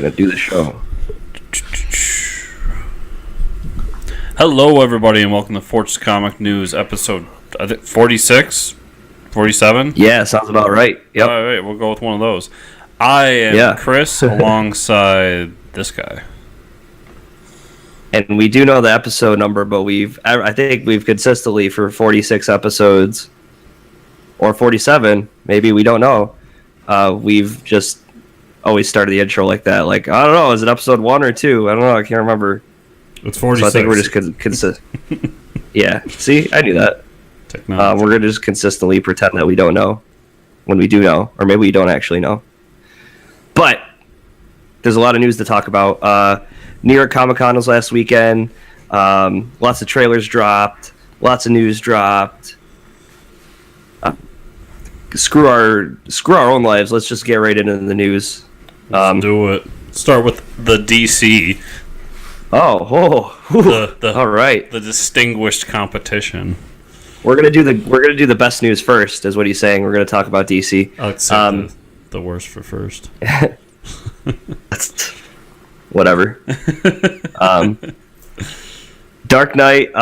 gonna do the show. Hello, everybody, and welcome to Fort's Comic News, episode 46, 47. Yeah, sounds about right. Yep. All right, we'll go with one of those. I am Chris, alongside this guy. And we do know the episode number, but I think we've consistently for 46 episodes, or 47, maybe, we don't know. We've just always started the intro like that. Like, I don't know, is it episode 1 or 2? I don't know, I can't remember. It's 46. So I think we're just consistent. Yeah, see, I knew that. We're going to just consistently pretend that we don't know when we do know, or maybe we don't actually know. But there's a lot of news to talk about. New York Comic Con was last weekend. Lots of trailers dropped. Lots of news dropped. Screw our own lives. Let's just get right into the news. Let's do it. Start with the DC. All right. The distinguished competition. We're gonna do the best news first, is what he's saying. We're gonna talk about DC. I'll accept the worst for first. That's whatever. Dark Knight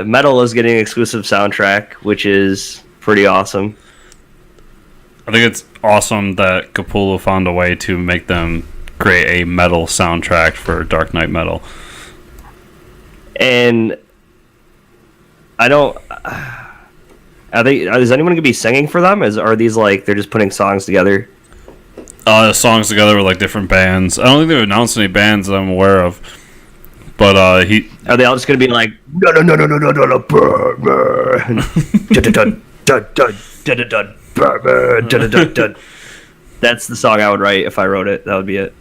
Metal is getting an exclusive soundtrack, which is pretty awesome. I think it's awesome that Capullo found a way to make them create a metal soundtrack for Dark Knight Metal. And I don't. Is anyone gonna be singing for them? Are these like they're just putting songs together? Songs together with like different bands. I don't think they've announced any bands that I'm aware of. But are they all just gonna be like That's the song I would write if I wrote it. That would be it.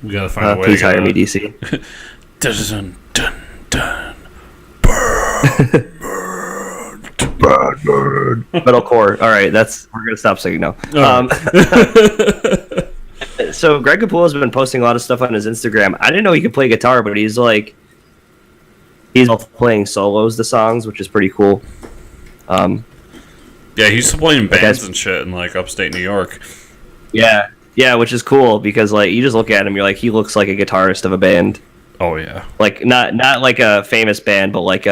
We gotta find a way. Please hire me, DC. Dun, dun, dun. Burn. Metalcore. All right, we're gonna stop singing now. So Greg Capullo has been posting a lot of stuff on his Instagram. I didn't know he could play guitar, but he's playing solos the songs, which is pretty cool. Yeah, he's playing bands and shit in like upstate New York. Yeah, which is cool because like you just look at him, you're like, he looks like a guitarist of a band. Oh yeah, like not like a famous band, but like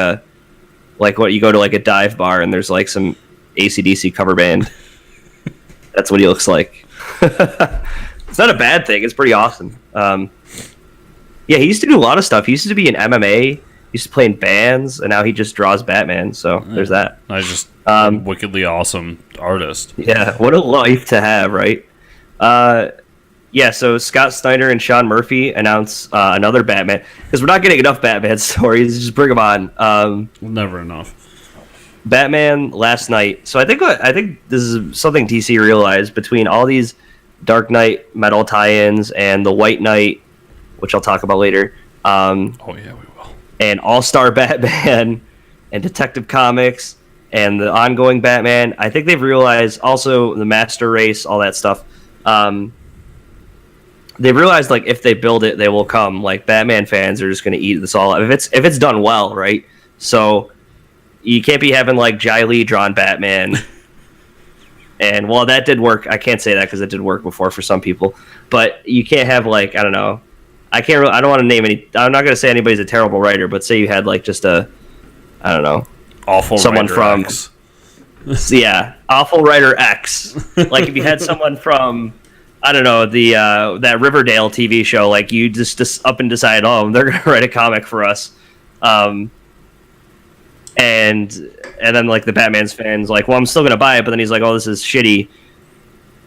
what you go to like a dive bar and there's like some AC/DC cover band. That's what he looks like. It's not a bad thing. It's pretty awesome. Yeah, he used to do a lot of stuff. He used to be in MMA. He used to play in bands, and now he just draws Batman. So there's that. I just wickedly awesome artist. Yeah, what a life to have, right? Yeah, so Scott Snyder and Sean Murphy announce another Batman, because we're not getting enough Batman stories. Just bring them on. Never enough. Batman last night. So I think this is something DC realized between all these Dark Knight Metal tie-ins and the White Knight, which I'll talk about later. Oh yeah, we will. And All-Star Batman and Detective Comics and the ongoing Batman. I think they've realized also the Master Race, all that stuff. They've realized like if they build it, they will come. Like Batman fans are just going to eat this all up if it's done well, right? So you can't be having like Jai Lee drawn Batman. And well, that did work. I can't say that because it did work before for some people. But you can't have like I don't know. I don't want to name any. I'm not going to say anybody's a terrible writer, but say you had like just I don't know, awful someone from X. Yeah, awful writer X. Like if you had someone from I don't know that Riverdale TV show, like you just up and decide, oh, they're going to write a comic for us, and then like the Batman's fans like, well, I'm still going to buy it, but then he's like, oh, this is shitty.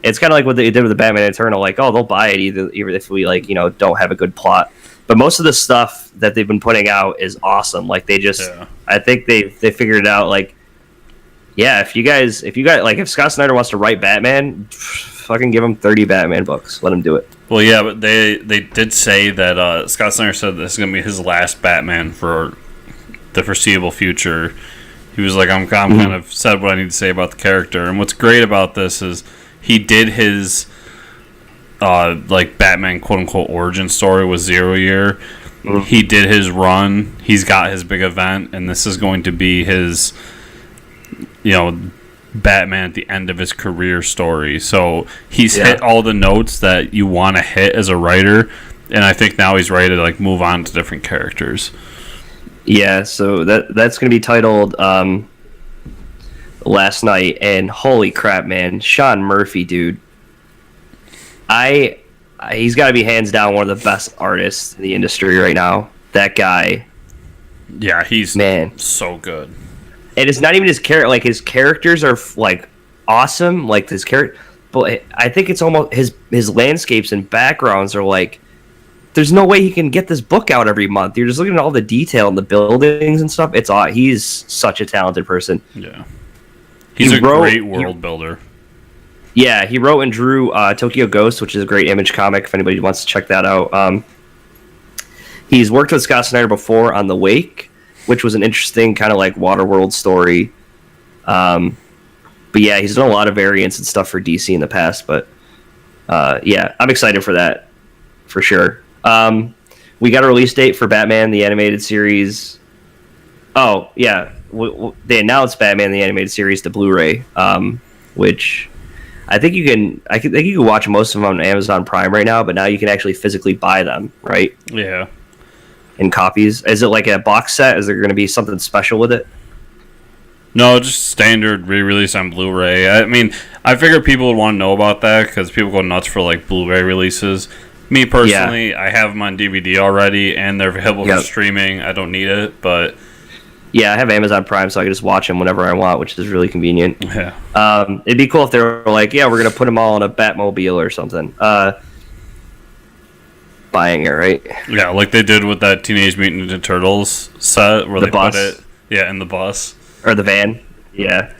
It's kind of like what they did with the Batman Eternal, like, oh, they'll buy it even if we like don't have a good plot. But most of the stuff that they've been putting out is awesome. Like they just, I think they figured it out. Like, yeah, if you guys like, if Scott Snyder wants to write Batman, fucking give him 30 Batman books. Let him do it. Well, yeah, but they did say that Scott Snyder said this is going to be his last Batman for the foreseeable future. He was like, I'm kind of said what I need to say about the character. And what's great about this is he did his like Batman quote unquote origin story with Zero Year. He did his run. He's got his big event, and this is going to be his Batman at the end of his career story. So he's hit all the notes that you want to hit as a writer, and I think now he's ready to like move on to different characters. Yeah, so that's going to be titled Last Night, and holy crap, man, Sean Murphy, dude. He's got to be hands down one of the best artists in the industry right now. That guy. Yeah, he's so good. And it's not even his character. Like, his characters are like awesome. Like, his character, but I think it's almost his landscapes and backgrounds are like. There's no way he can get this book out every month. You're just looking at all the detail in the buildings and stuff. He's such a talented person. Yeah, he's a great world builder. Yeah, he wrote and drew Tokyo Ghost, which is a great Image comic. If anybody wants to check that out, he's worked with Scott Snyder before on The Wake, which was an interesting kind of like Waterworld story. But yeah, he's done a lot of variants and stuff for DC in the past. But yeah, I'm excited for that for sure. We got a release date for Batman the Animated Series. Oh yeah, they announced Batman the Animated Series to Blu-ray, which I think you can. I think you can watch most of them on Amazon Prime right now, but now you can actually physically buy them, right? Yeah. In copies. Is it like a box set? Is there going to be something special with it? No, just standard re-release on Blu-ray. I mean, I figured people would want to know about that because people go nuts for like Blu-ray releases. Me personally, I have them on DVD already, and they're available for streaming. I don't need it, but yeah, I have Amazon Prime, so I can just watch them whenever I want, which is really convenient. Yeah. It'd be cool if they were like, yeah, we're gonna put them all in a Batmobile or something. Buying it, right? Yeah, like they did with that Teenage Mutant Ninja Turtles set where they put it, in the bus or the van. Yeah.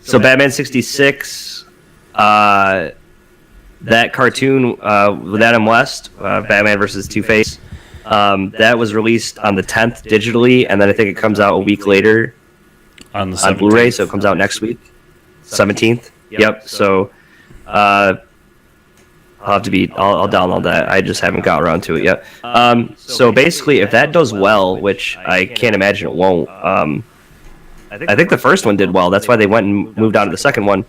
So Batman 66, that cartoon with Adam West, Batman versus Two-Face, that was released on the 10th digitally, and then I think it comes out a week later on Blu-ray, so it comes out next week, 17th. Yep. So I'll download that. I just haven't got around to it yet. So basically, if that does well, which I can't imagine it won't, I think the first one did well. That's why they went and moved on to the second one.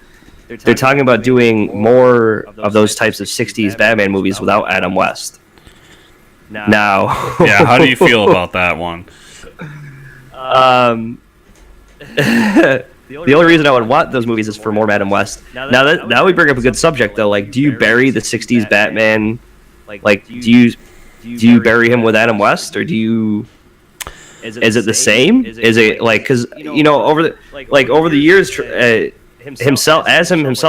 They're talking about doing more of those types of 60s Batman movies without Adam West. Now, yeah, how do you feel about that one? The only reason I would want those movies is for more Adam West. Now we bring up a good subject though. Like, do you bury the 60s Batman? Like, do you bury him with Adam West, or do you? Is it the same? Is it like, because over the years, himself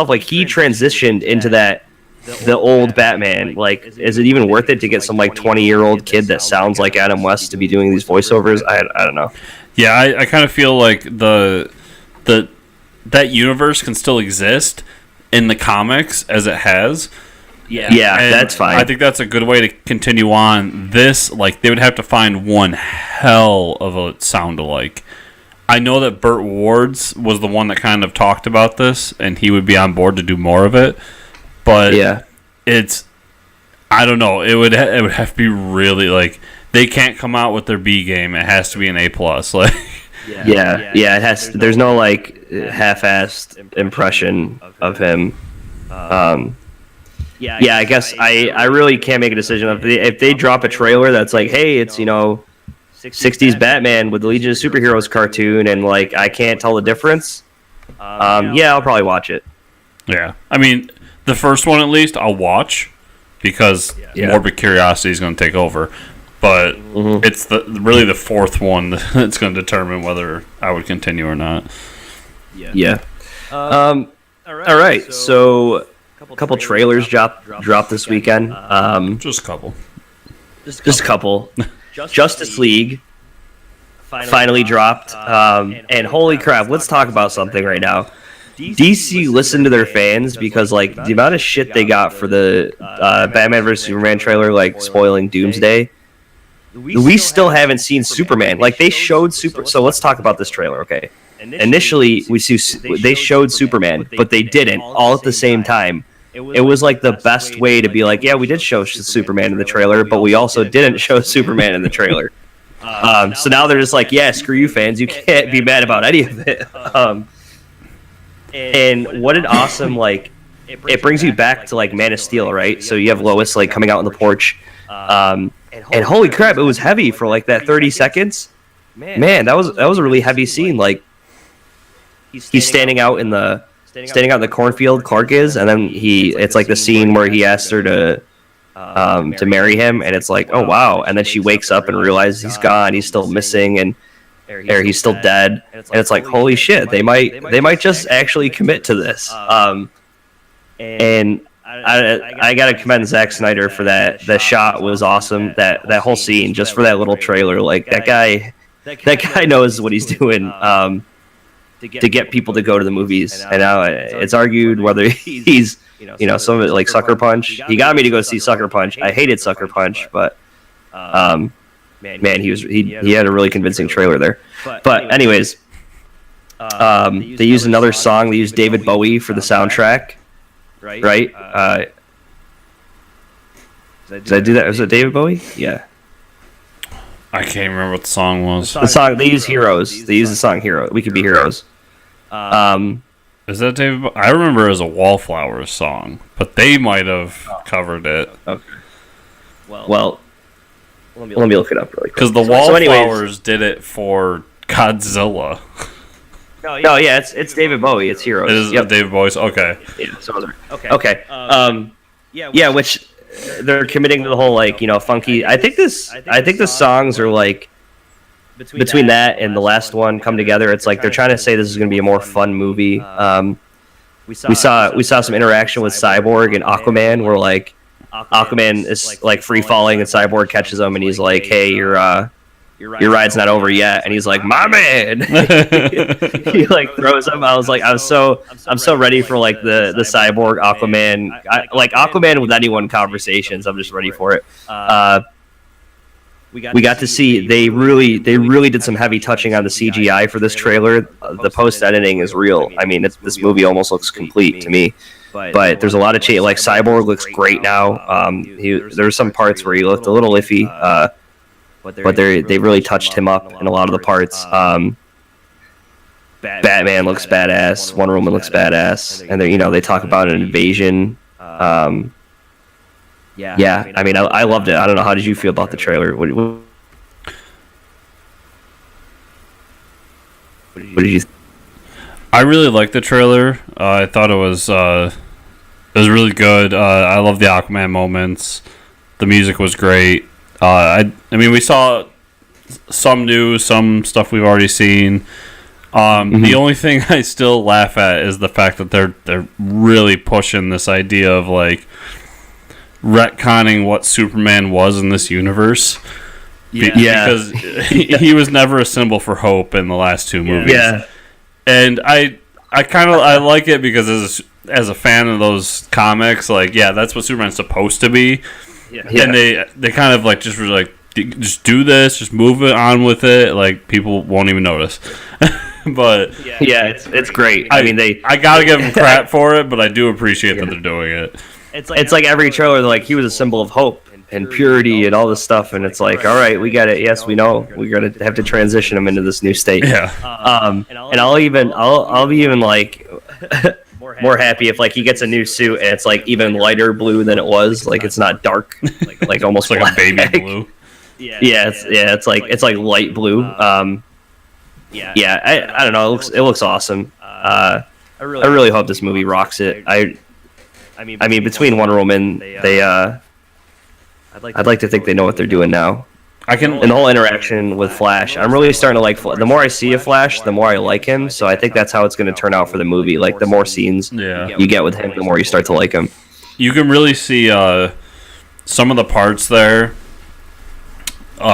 like he transitioned into the old Batman. Like, is it even worth it to get some like 20-year-old kid that sounds like Adam West to be doing these voiceovers? I don't know. Yeah, I kind of feel like that universe can still exist in the comics as it has. Yeah, and that's fine. I think that's a good way to continue on. This, like, they would have to find one hell of a sound-alike. I know that Burt Ward's was the one that kind of talked about this, and he would be on board to do more of it. But it's, I don't know. It would have to be really, like, they can't come out with their B game. It has to be an A+. Like, yeah. It has. There's no like half-assed impression of him. Yeah, I guess I really can't make a decision if they drop a trailer that's like, hey, it's 60s Batman with the Legion of Superheroes cartoon, and like I can't tell the difference. Yeah, I'll probably watch it. Yeah, I mean the first one at least I'll watch because morbid curiosity is going to take over. But it's really the fourth one that's going to determine whether I would continue or not. Yeah. All right. So a couple trailers dropped this weekend. Just a couple. Just a couple. Justice League finally dropped. And holy crap, let's talk about something right now. DC listened to their fans because like the amount of shit they got for the Batman vs Superman trailer, like spoiling Doomsday. We still haven't seen Superman. Like, they showed So let's talk about this trailer, okay? Initially, they showed Superman, but they didn't, all at the same time. It was like the best way to be like, yeah, we did show Superman in the trailer, but we also didn't show Superman in the trailer. So now they're just like, yeah, screw you fans, you can't be mad about any of it. And what an awesome, like, it brings you back to, like, Man of Steel, right? So you have Lois, like, coming out on the porch. And holy crap, it was heavy for, like, that 30 seconds. Man, that was a really heavy scene. Like, he's standing out in the cornfield, Clark is, and then it's like the scene where he asks her to marry him, and it's like, oh wow, and then she wakes up and realizes he's gone, he's still missing, and or he's still dead, and it's like, holy shit, they might just actually commit to this. And I gotta commend Zack Snyder for that. That shot was awesome. That whole scene, just for that little trailer, like that guy knows what he's doing. To get people to go to the movies, and now it's argued whether he's, some of it, like Sucker Punch. He got me to go see Sucker Punch. I hated Sucker Punch, but man, he had a really convincing trailer there. But anyways, they used another song. They used David Bowie for the soundtrack, right? Did I do that? Was it David Bowie? Yeah. I can't remember what the song was. The song, they use Heroes. They use the song Hero. We Could Be Heroes. Is that David? I remember it as a Wallflowers song, but they might have covered it. Okay. Well, let me look it up really quick. Because the Wallflowers did it for Godzilla. No, yeah, it's David Bowie. It's Heroes. It is David Bowie's. Okay. Yeah. So was there. Okay. Yeah, which they're committing to the whole, like, funky. I think the songs are like, between that and the last one come together. It's like they're trying to say this is going to be a more fun movie. We saw some interaction with Cyborg and Aquaman, where like Aquaman is like free falling and Cyborg catches him and he's like, "Hey, your ride's not over yet," and he's like, "My man." He like throws him. I was like, I'm so ready for like the Cyborg Aquaman, like Aquaman with anyone conversations. I'm just ready for it. We got to see they really did some heavy touching on the CGI for this trailer. The post editing is real. I mean, this movie almost looks complete to me. But there's a lot of change. Like Cyborg looks great now. There's some parts where he looked a little iffy, but they really touched him up in a lot of the parts. Batman looks badass. Wonder Woman looks badass, and they talk about an invasion. Yeah, I mean, I loved it. I don't know. How did you feel about the trailer? What did you? I really liked the trailer. I thought it was really good. I love the Aquaman moments. The music was great. I mean, we saw some news, some stuff we've already seen. The only thing I still laugh at is the fact that they're really pushing this idea of like retconning what Superman was in this universe. Because he was never a symbol for hope in the last two movies. Yeah. And I like it because as a fan of those comics, like, that's what Superman's supposed to be. Yeah. And they kind of like just were like, just do this, just move it on with it, like people won't even notice. But it's great. I mean, I gotta give them crap for it, but I do appreciate that they're doing it. It's like every trailer, like, he was a symbol of hope and purity and all this stuff, and it's like, all right, we got it. Yes, we know we're gonna have to transition him into this new state. Yeah. And I'll be even like more happy if like he gets a new suit and it's like even lighter blue than it was. Like it's not dark, like almost like a baby blue. It's like light blue. I don't know. It looks awesome. I really hope this movie rocks it. I mean, between Wonder Woman, I'd like to think they know what they're doing now. And the whole interaction with Flash, I'm really starting to like. The more I see of Flash, the more I like him. So I think that's how it's going to turn out for the movie. Like the more scenes you get with him, the more you start to like him. You can really see some of the parts there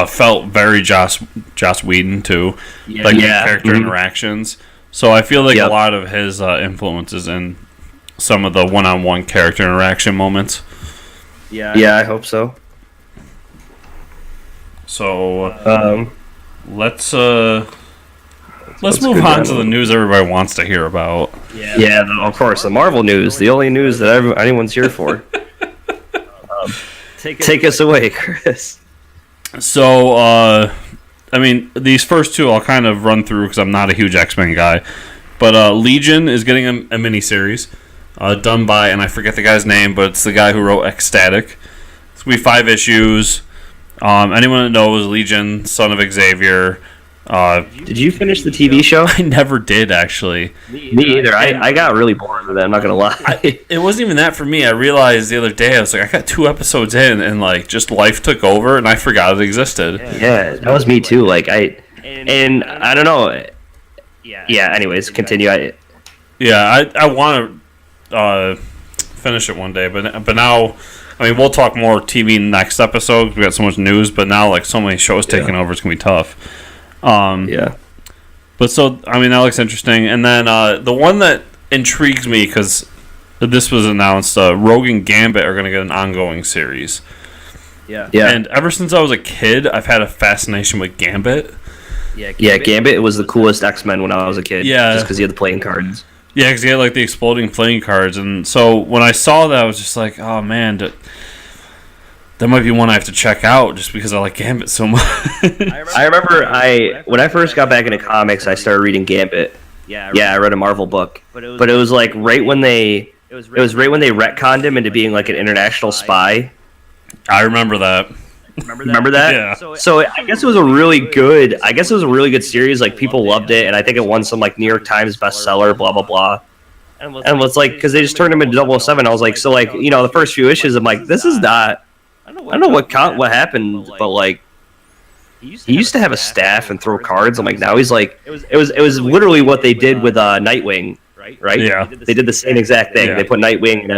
felt very Joss Whedon too, like the character interactions. So I feel like a lot of his influences in some of the one-on-one character interaction moments. Yeah, I hope so. So let's move on to the news everybody wants to hear about. Yeah, of course, the Marvel news, the only news that anyone's here for. Take us away, Chris. So, I mean, these first two I'll kind of run through because I'm not a huge X-Men guy. But Legion is getting a miniseries done by, and I forget the guy's name, but it's the guy who wrote Ecstatic. It's going to be 5 issues. Anyone that knows Legion, son of Xavier. Did you finish the TV show? I never did, actually. Me either. I got really bored with it, I'm not going to lie. It wasn't even that for me. I realized the other day, I was like, I got 2 episodes in, and like just life took over, and I forgot it existed. Yeah, that was me too. Like I don't know. Yeah. Anyways, continue. I want to finish it one day, but now, I mean, we'll talk more TV next episode. We got so much news, but now like so many shows taking over, it's gonna be tough. Yeah. But so, I mean, that looks interesting. And then the one that intrigues me, because this was announced, Rogue and Gambit are going to get an ongoing series. Yeah. And ever since I was a kid, I've had a fascination with Gambit. Yeah, Gambit was the coolest X-Men when I was a kid. Yeah. Just because he had the playing cards. Yeah, because he had like the exploding playing cards. And so when I saw that, I was just like, oh man, that might be one I have to check out just because I like Gambit so much. I remember when I first got back into comics, I started reading Gambit. Yeah, I read a Marvel book, but it was like right when they retconned him into being like an international spy. I remember that. Remember that? Yeah. So I guess it was a really good. Series. Like people loved it, and I think it won some like New York Times bestseller. Blah blah blah. And it's like because they just turned him into 007. I was like, so like the first few issues, I'm like, this is not. I don't know what happened, but like he used to have a staff and throw cards. I'm like, now he's like, it was literally what they did with Nightwing, right? Yeah. They did the same exact thing. Yeah. They put Nightwing in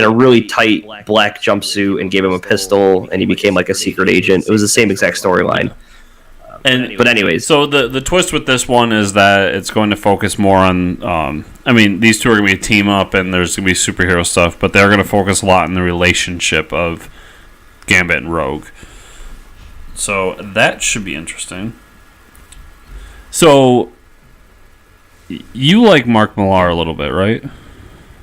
a really tight black jumpsuit and gave him a pistol, and he became like a secret agent. It was the same exact storyline. But anyways, so the twist with this one is that it's going to focus more on. I mean, these two are going to be a team up, and there's going to be superhero stuff, but they're going to focus a lot on the relationship of Gambit and Rogue. So that should be interesting. So you like Mark Millar a little bit, right?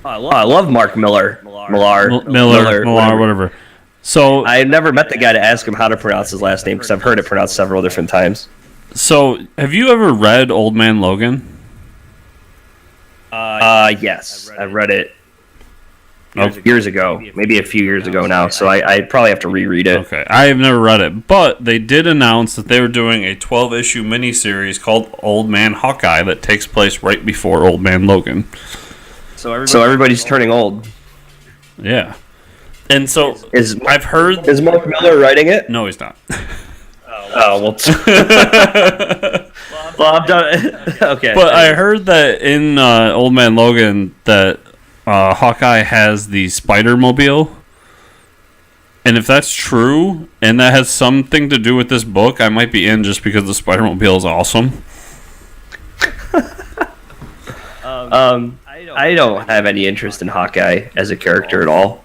I love Mark Millar, whatever. So I never met the guy to ask him how to pronounce his last name because I've heard it pronounced several different times. So have you ever read Old Man Logan? Yes, I read it years ago, maybe a few years ago now. So I probably have to reread it. Okay, I have never read it, but they did announce that they were doing a 12-issue miniseries called Old Man Hawkeye that takes place right before Old Man Logan. So everybody's turning old. Yeah. And so I've heard... Is Mark Millar writing it? No, he's not. Well, I'm done. Okay. But I heard that in Old Man Logan that Hawkeye has the Spider-Mobile. And if that's true, and that has something to do with this book, I might be in just because the Spider-Mobile is awesome. I don't have any interest in Hawkeye as a character at all.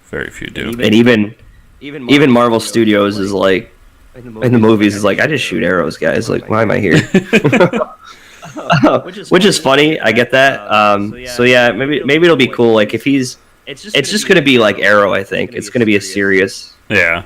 Very few do. And even Marvel Studios is like, in the movies, is like, I just shoot arrows, guys. Like, why am I here? Which is funny. I get that. So yeah, maybe it'll be cool. Like if he's, it's just gonna be like Arrow. I think it's gonna be a serious. Yeah.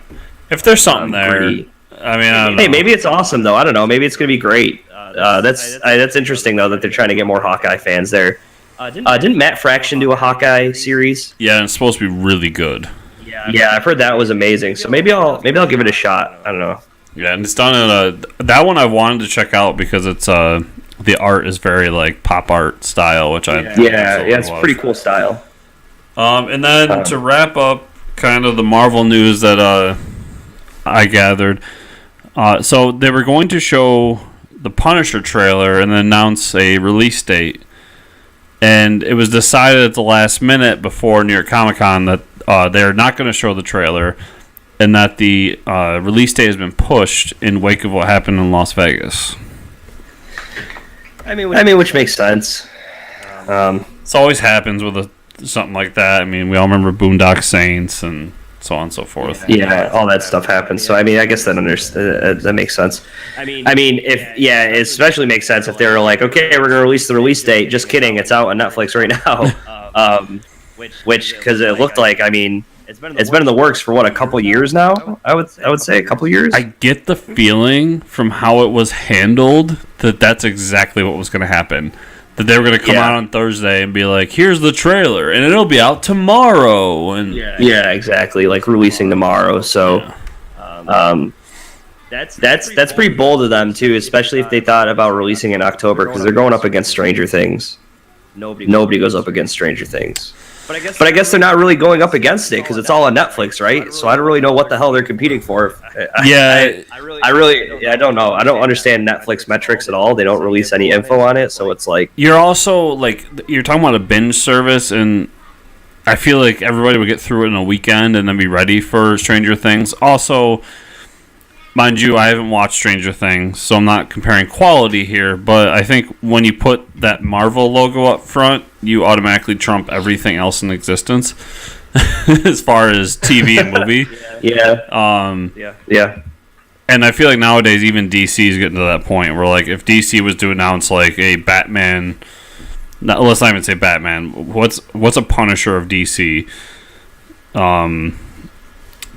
If there's something there, I mean, I don't know. Hey, maybe it's awesome though. I don't know. Maybe it's gonna be great. That's interesting though that they're trying to get more Hawkeye fans there. Didn't Matt Fraction do a Hawkeye series? Yeah, and it's supposed to be really good. Yeah, I've heard that was amazing. So maybe I'll give it a shot. I don't know. Yeah, and it's done in that one I wanted to check out because it's the art is very like pop art style, which I it's pretty cool style. And then to wrap up kind of the Marvel news that I gathered, so they were going to show the Punisher trailer and then announce a release date, and it was decided at the last minute before New York Comic Con that they're not going to show the trailer, and that the release date has been pushed in wake of what happened in Las Vegas. I mean, which makes sense. This always happens with something like that. I mean, we all remember Boondock Saints and so on and so forth. Yeah, all that stuff happens. So I mean, I guess that makes sense. I mean, it especially makes sense if they were like, okay, we're gonna release the release date. Just kidding, it's out on Netflix right now. Which because it looked like, I mean, it's been in the works for a couple years now. I would say a couple years. I get the feeling from how it was handled that that's exactly what was going to happen. That they were going to come out on Thursday and be like, "Here's the trailer, and it'll be out tomorrow." And yeah, exactly, like releasing tomorrow. So, that's pretty bold of them too, especially if they thought about releasing in October because they're going up against Stranger Things. Nobody goes up against Stranger Things. But I guess they're not really going up against it because it's all on Netflix, right? So I don't really know what the hell they're competing for. I don't know. I don't understand Netflix metrics at all. They don't release any info on it, so it's like you're also like you're talking about a binge service, and I feel like everybody would get through it in a weekend and then be ready for Stranger Things. Also, mind you, I haven't watched Stranger Things, so I'm not comparing quality here, but I think when you put that Marvel logo up front, you automatically trump everything else in existence as far as TV and movie. Yeah. And I feel like nowadays even DC is getting to that point where, like, if DC was to announce, like, a Batman... let's not even say Batman. What's a Punisher of DC?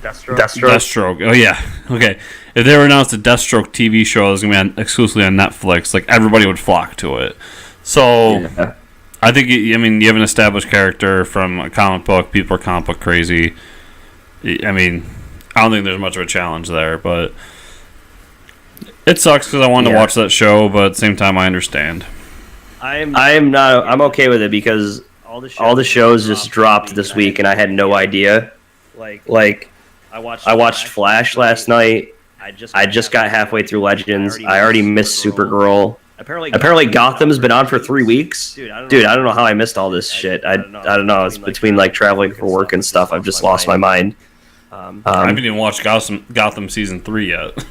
Deathstroke. Oh, yeah. Okay. If they were announced a Deathstroke TV show that was going to be exclusively on Netflix, like, everybody would flock to it. So, I think, you have an established character from a comic book. People are comic book crazy. I mean, I don't think there's much of a challenge there, but it sucks because I wanted to watch that show, but at the same time, I understand. I'm okay with it because all the shows just dropped this week, and I had no idea. Like, I watched Flash last night. I just got halfway through Legends. I already missed Supergirl. Apparently Gotham's been on for 3 weeks. Dude, I don't know how I missed all this shit. I don't know. It's between like traveling for work and stuff. I've just lost my mind. I haven't even watched Gotham season 3 yet.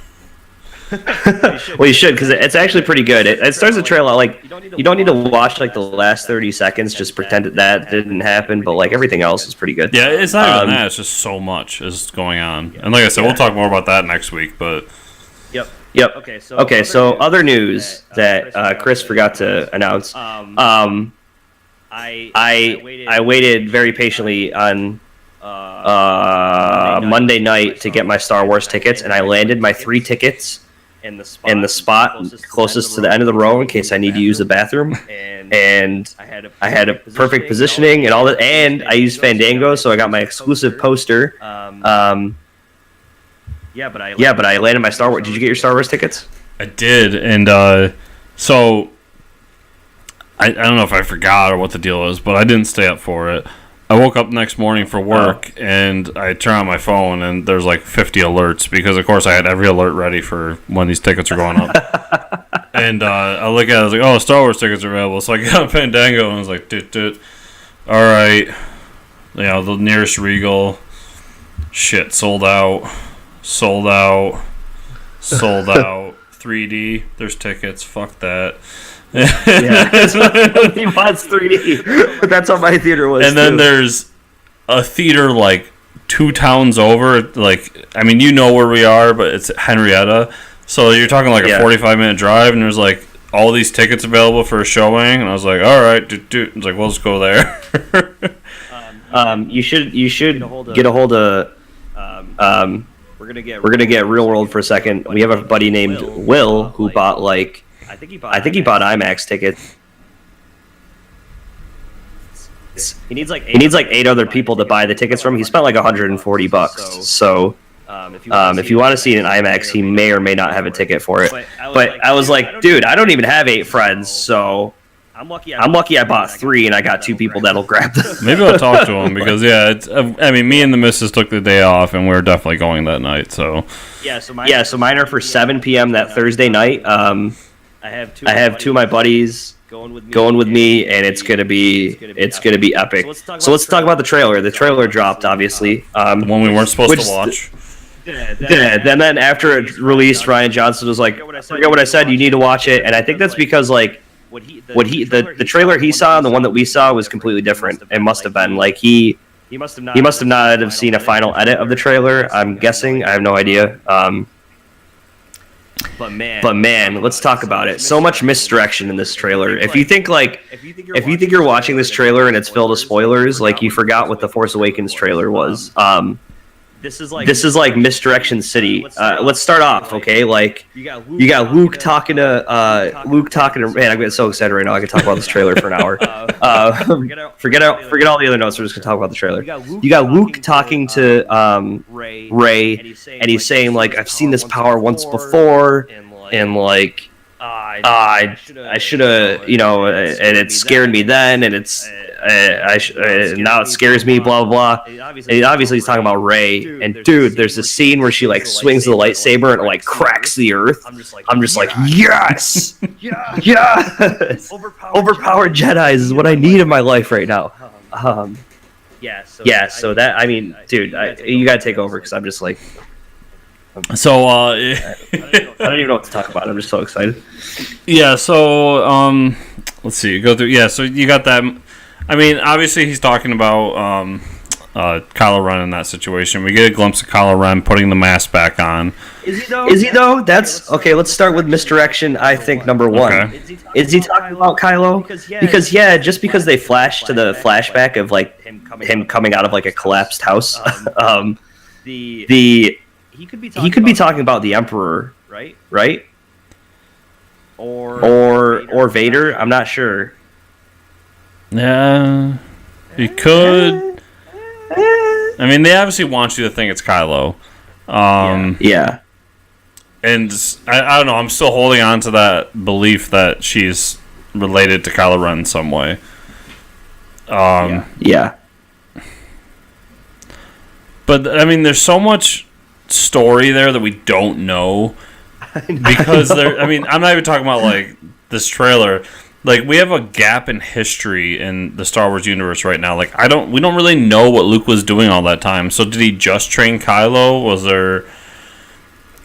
Well, you should because it's actually pretty good. It starts to trail out. Like you don't need to watch like the last 30 seconds. Just pretend that didn't happen. But like everything else is pretty good. Yeah, it's not even that. It's just so much is going on. And like I said, we'll talk more about that next week. But Yep. Okay. So other news that Chris forgot to announce. I waited very patiently on Monday night to get my Star Wars tickets, and I landed my 3 tickets in the spot closest to the end of the row in case I need to use the bathroom. And I had a perfect positioning and all that, and I used Fandango, so I got my exclusive poster. But I landed my Star Wars. Did you get your Star Wars tickets? I did, and so I don't know if I forgot or what the deal was, but I didn't stay up for it. I woke up next morning for work, and I turn on my phone, and there's like 50 alerts, because of course I had every alert ready for when these tickets are going up. And I look at it, I was like, oh, Star Wars tickets are available. So I got on Fandango, and I was like, all right, the nearest Regal, shit, sold out, 3D, there's tickets, fuck that. He wants 3D, but that's how my theater was. And then there's a theater like 2 towns over. Like, I mean, you know where we are, but it's Henrietta. So you're talking like a 45-minute drive, and there's like all these tickets available for a showing. And I was like, all right, it's like, we'll just go there. You should get a hold of. We're gonna get real world for a second. We have a buddy named Will who bought like. I think he bought IMAX tickets. He needs like 8 other people to buy the tickets from. He spent like $140. So if you want to see it in IMAX, he may or may not have a ticket for it. But I was like, dude, I don't even have 8 friends, so I'm lucky I bought 3 and I got 2 people that'll grab them. Maybe I'll talk to him because me and the missus took the day off and we're definitely going that night. So so mine are for 7 p.m. that Thursday night. I have 2 of my buddies going with me, and it's gonna be epic. So let's talk about the trailer. The trailer dropped, obviously. The one we weren't supposed to watch. Then after it released, Ryan Johnson was like, "I forget what I said. You need to watch it." And I think that's because like the trailer he saw and the one that we saw was completely different. It must have been like he must have not have seen a final edit of the trailer. I'm guessing. I have no idea. But man, let's talk about it. So much misdirection in this trailer. If you think you're watching this trailer and it's filled with spoilers, like you forgot what the Force Awakens trailer was. This is like misdirection city. Let's start off, okay? Like you got Luke talking to man. I'm getting so excited right now. I could talk about this trailer for an hour. Forget all the other notes. We're just gonna talk about the trailer. You got Luke talking to Rey, and he's saying like, I've seen this power once before, and like I should have, and it scared me then, and it's. Now it scares me, blah blah blah. And obviously he's talking about Rey, and dude, there's a scene where she like swings the lightsaber and it like cracks the earth. I'm just like, yes, yes. Overpowered Jedis is what I need in my life right now. So that, I mean, dude, you gotta take over because I'm just like. So I don't even know what to talk about. I'm just so excited. Yeah. So let's see. Go through. Yeah. So you got that. I mean, obviously he's talking about Kylo Ren in that situation. We get a glimpse of Kylo Ren putting the mask back on. Is he though? That's okay. Let's start with misdirection. I think number one. Okay. Is he talking about Kylo? Because just because they flash to the flashback of like him coming out of like a collapsed house, he could be talking about the Emperor, right? Or Vader. I'm not sure. Yeah, he could. I mean, they obviously want you to think it's Kylo. Yeah. And I don't know. I'm still holding on to that belief that she's related to Kylo Ren in some way. Yeah. But I mean, there's so much story there that we don't know because there. I mean, I'm not even talking about like this trailer. Like, we have a gap in history in the Star Wars universe right now. Like, we don't really know what Luke was doing all that time. So, did he just train Kylo? Was there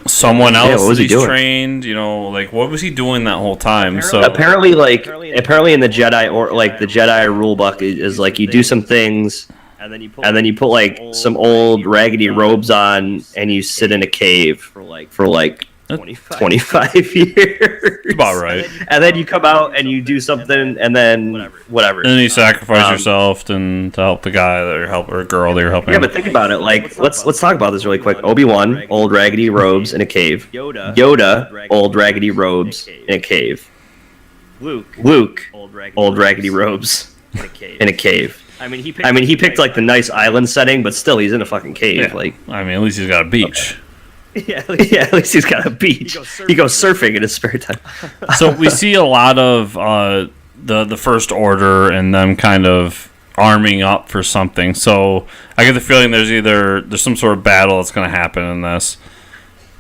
someone else that he's trained? Like, what was he doing that whole time? Apparently in the Jedi or like the Jedi rule book is like you do some things, and then you put like some old raggedy robes on, and you sit in a cave for like 25 years. About right. And then you come out and you do something, and then whatever. And then you sacrifice yourself to help the guy or girl that you're helping. Yeah, but think about it. Like, let's talk about this really quick. Obi-Wan, old raggedy robes in a cave. Yoda, old raggedy robes in a cave. Luke, old raggedy robes in a cave. I mean, he picked like the nice island setting, but still, he's in a fucking cave. Yeah. Like, I mean, at least he's got a beach. Yeah, at least he's got a beach. He goes surfing in his spare time. So we see a lot of the First Order and them kind of arming up for something. So I get the feeling there's some sort of battle that's going to happen in this.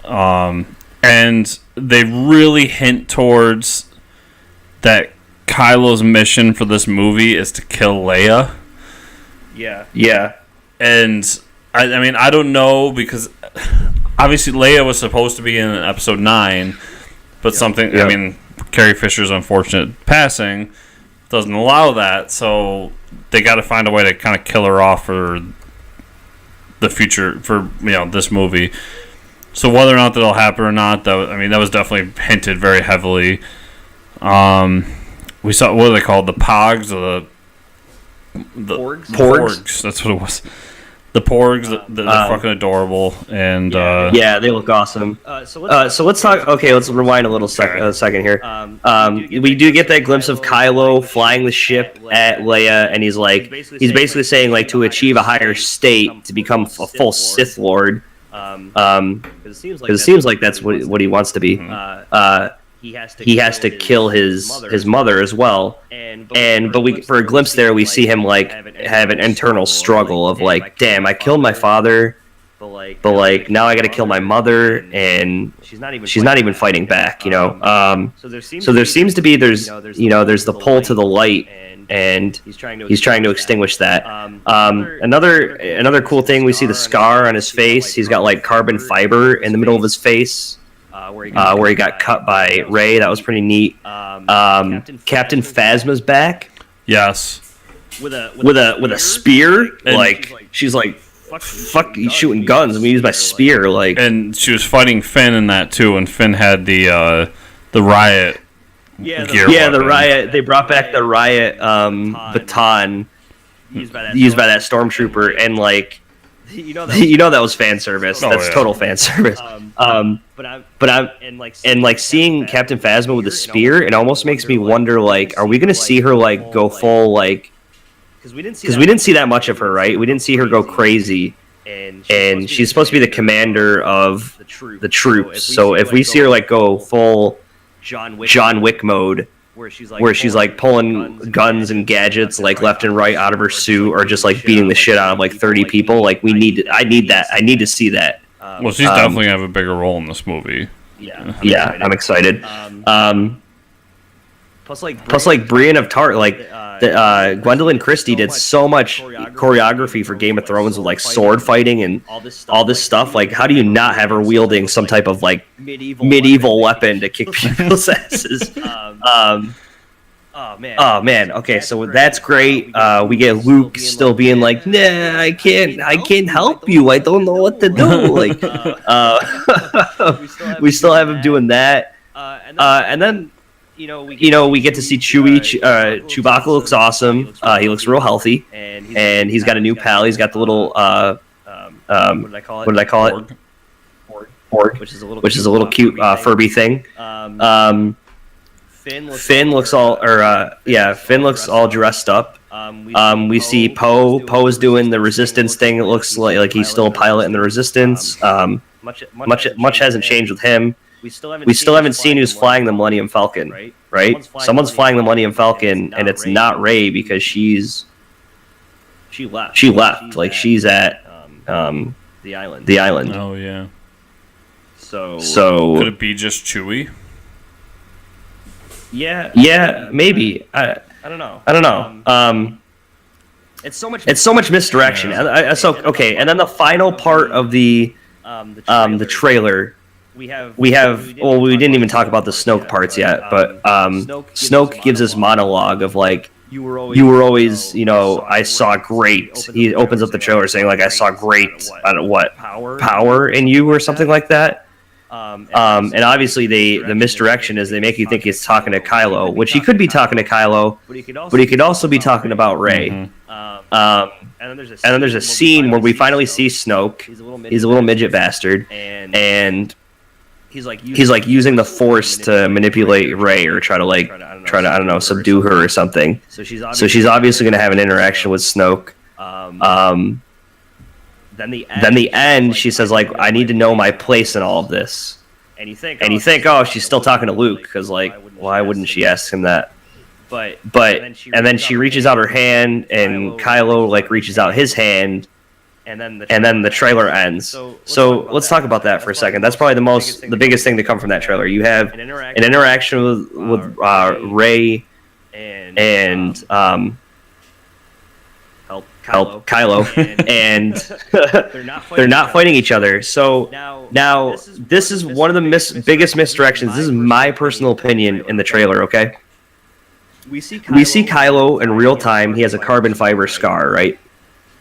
And they really hint towards that Kylo's mission for this movie is to kill Leia. Yeah. And I mean, I don't know because obviously Leia was supposed to be in episode 9, but something, I mean, Carrie Fisher's unfortunate passing doesn't allow that, so they got to find a way to kind of kill her off for the future, for this movie. So whether or not that'll happen or not, that was definitely hinted very heavily. We saw, what are they called? The Pogs or the Porgs? That's what it was. The Porgs, they're fucking adorable, and yeah, they look awesome. So let's talk. Okay, let's rewind a second here. We do get that glimpse of Kylo flying the ship at Leia, and he's basically saying like to achieve a higher state to become a full Sith Lord. Because it seems like that's what he wants to be. He has to kill his mother as well. But for a glimpse there, we see him like have an internal struggle of like, damn, I killed my father, but like now I got to kill my mother, and she's not even fighting back, So there seems to be there's the pull to the light, and he's trying to extinguish that. Another cool thing, we see the scar on his face. He's got like carbon fiber in the middle of his face. Where he got cut by Rey. That was pretty neat. Captain Phasma's back. Yes. With a spear. Like she's like fuck you shooting guns. We use my spear, like. And she was fighting Finn in that too, and Finn had the riot. The riot. They brought back the riot baton used by that stormtrooper, and like, that was fan service. That's total fan service. And like seeing Captain Phasma with the spear, it almost makes me wonder, like, are we gonna see her like go full, like, because we didn't see that much of her, right? We didn't see her go crazy, and she's supposed to be the commander of the troops. So if we see her like go full John Wick mode, where she's like pulling guns and gadgets like left and right out of her suit, or just like beating the shit out of like 30 people, like I need to see that. Well, she's definitely gonna have a bigger role in this movie. I'm excited. Plus, like Brienne of Tarth, like Gwendolyn Christie did so much choreography for Game of Thrones with like sword fighting and all this stuff. Like, how do you not have her wielding some type of like medieval weapon to kick people's asses? Oh man. Okay, so that's great. We get Luke still being like, nah, I can't help you. I don't know what to do. Like, we still have him doing that. And then we get to see Chewie. Chewbacca looks awesome. He looks real healthy, and he's got a new pal. He's got the little what did I call it? Borg, which is a little cute Furby thing. Finn looks all dressed up. We see Poe. Poe's doing the Resistance thing. It looks like he's still a pilot in the Resistance. Much hasn't changed with him. We still haven't seen who's flying the Millennium Falcon, right? Someone's flying the Millennium Falcon, and it's not Rey, because she left. Like, she's at the island. Oh yeah. So could it be just Chewie? Yeah, maybe. I don't know. It's so much misdirection. Yeah. Okay, and then the final part of the trailer. We didn't even talk about the Snoke parts yet, but Snoke gives this monologue of like, you were always, I saw great. He opens up the trailer saying like, I saw great, I don't know what, power in you or something like that. And obviously the misdirection is they make you think he's talking to Kylo, which he could be talking to Kylo, but he could also be talking about Rey. Mm-hmm. And then there's a scene where we finally see Snoke. He's a little midget bastard, and he's like using the Force to manipulate Rey, or try to subdue her or something. So she's obviously going to have an interaction with Snoke. Then the end, she says like, I need to know my place in all of this. And you think, oh, she's still talking to Luke, because like, why wouldn't she ask him that? But and then she reaches out her hand, and Kylo like reaches out his hand. And then the trailer ends. So let's talk about that for a second. That's probably the biggest thing to come from that trailer. You have an interaction with Rey and Kylo, and they're not fighting each other. So now this is one of the biggest misdirections. This is my personal opinion in the trailer. Okay, we see Kylo in real time. He has a carbon fiber scar, right?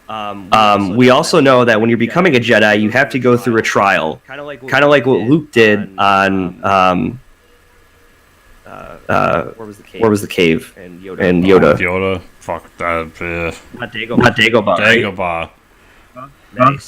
We also know that when you're becoming a Jedi, you have to go through a trial, kind of like what Luke did on where was the cave? And Yoda. Yoda. Fuck that. Not Dagobah. Dagobah.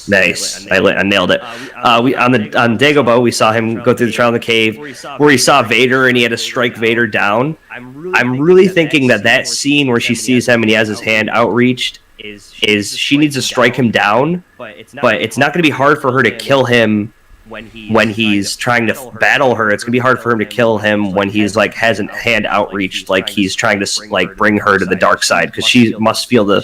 Nice. I nailed it. On Dagobah, we saw him go through the trial in the cave, where he saw Vader and he had to strike Vader down. I'm really thinking that scene where she sees him and he has his hand outreached is she needs to strike him down, but it's not going to be hard for her to kill him when he's trying to battle her. It's going to be hard for him to kill him when he's like has a hand outreached, like he's trying to like bring her to the dark side, because she must feel the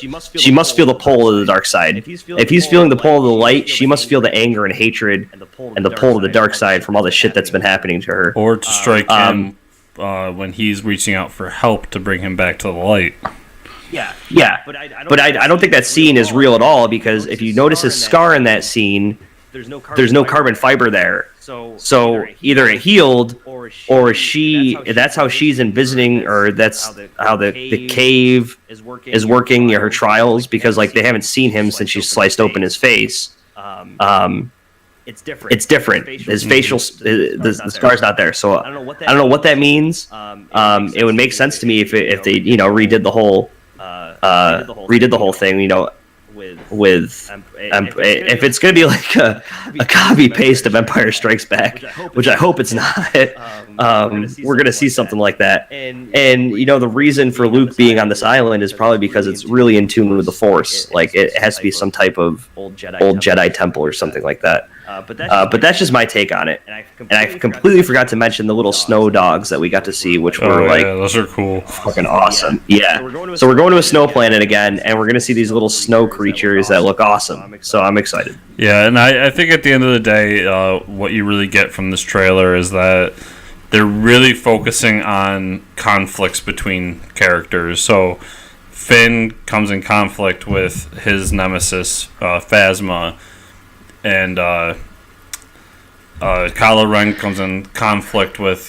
pull of the dark side. If he's feeling the pull of the light, she must feel the anger and hatred and the pull of the dark side from all the shit that's been happening to her. Or to strike him when he's reaching out for help to bring him back to the light. Yeah, but I don't think that scene is real at all, because if you notice his scar in that scene, there's no carbon fiber there. So either it healed, or that's how she's envisioning, or that's how the cave is working her trials, because like they haven't seen him since she sliced open his face. It's different. His facial, the scar's not there. So I don't know what that means. It would make sense to me if they redid the whole thing. With if it's going to be like a copy paste of Empire Strikes Back, which I hope it's not, we're going to see something like that. And the reason for Luke being on this island is probably because it's really in tune with the Force. Like it has to be some type of old Jedi temple or something like that. But that's just my take on it. And I completely forgot to mention the little snow dogs that we got to see, which were those are cool, fucking awesome. Yeah. So we're going to a snow planet again, and we're going to see these little snow creatures that look awesome. So I'm excited. Yeah, and I think at the end of the day, what you really get from this trailer is that they're really focusing on conflicts between characters. So Finn comes in conflict with his nemesis, Phasma, and Kylo Ren comes in conflict with,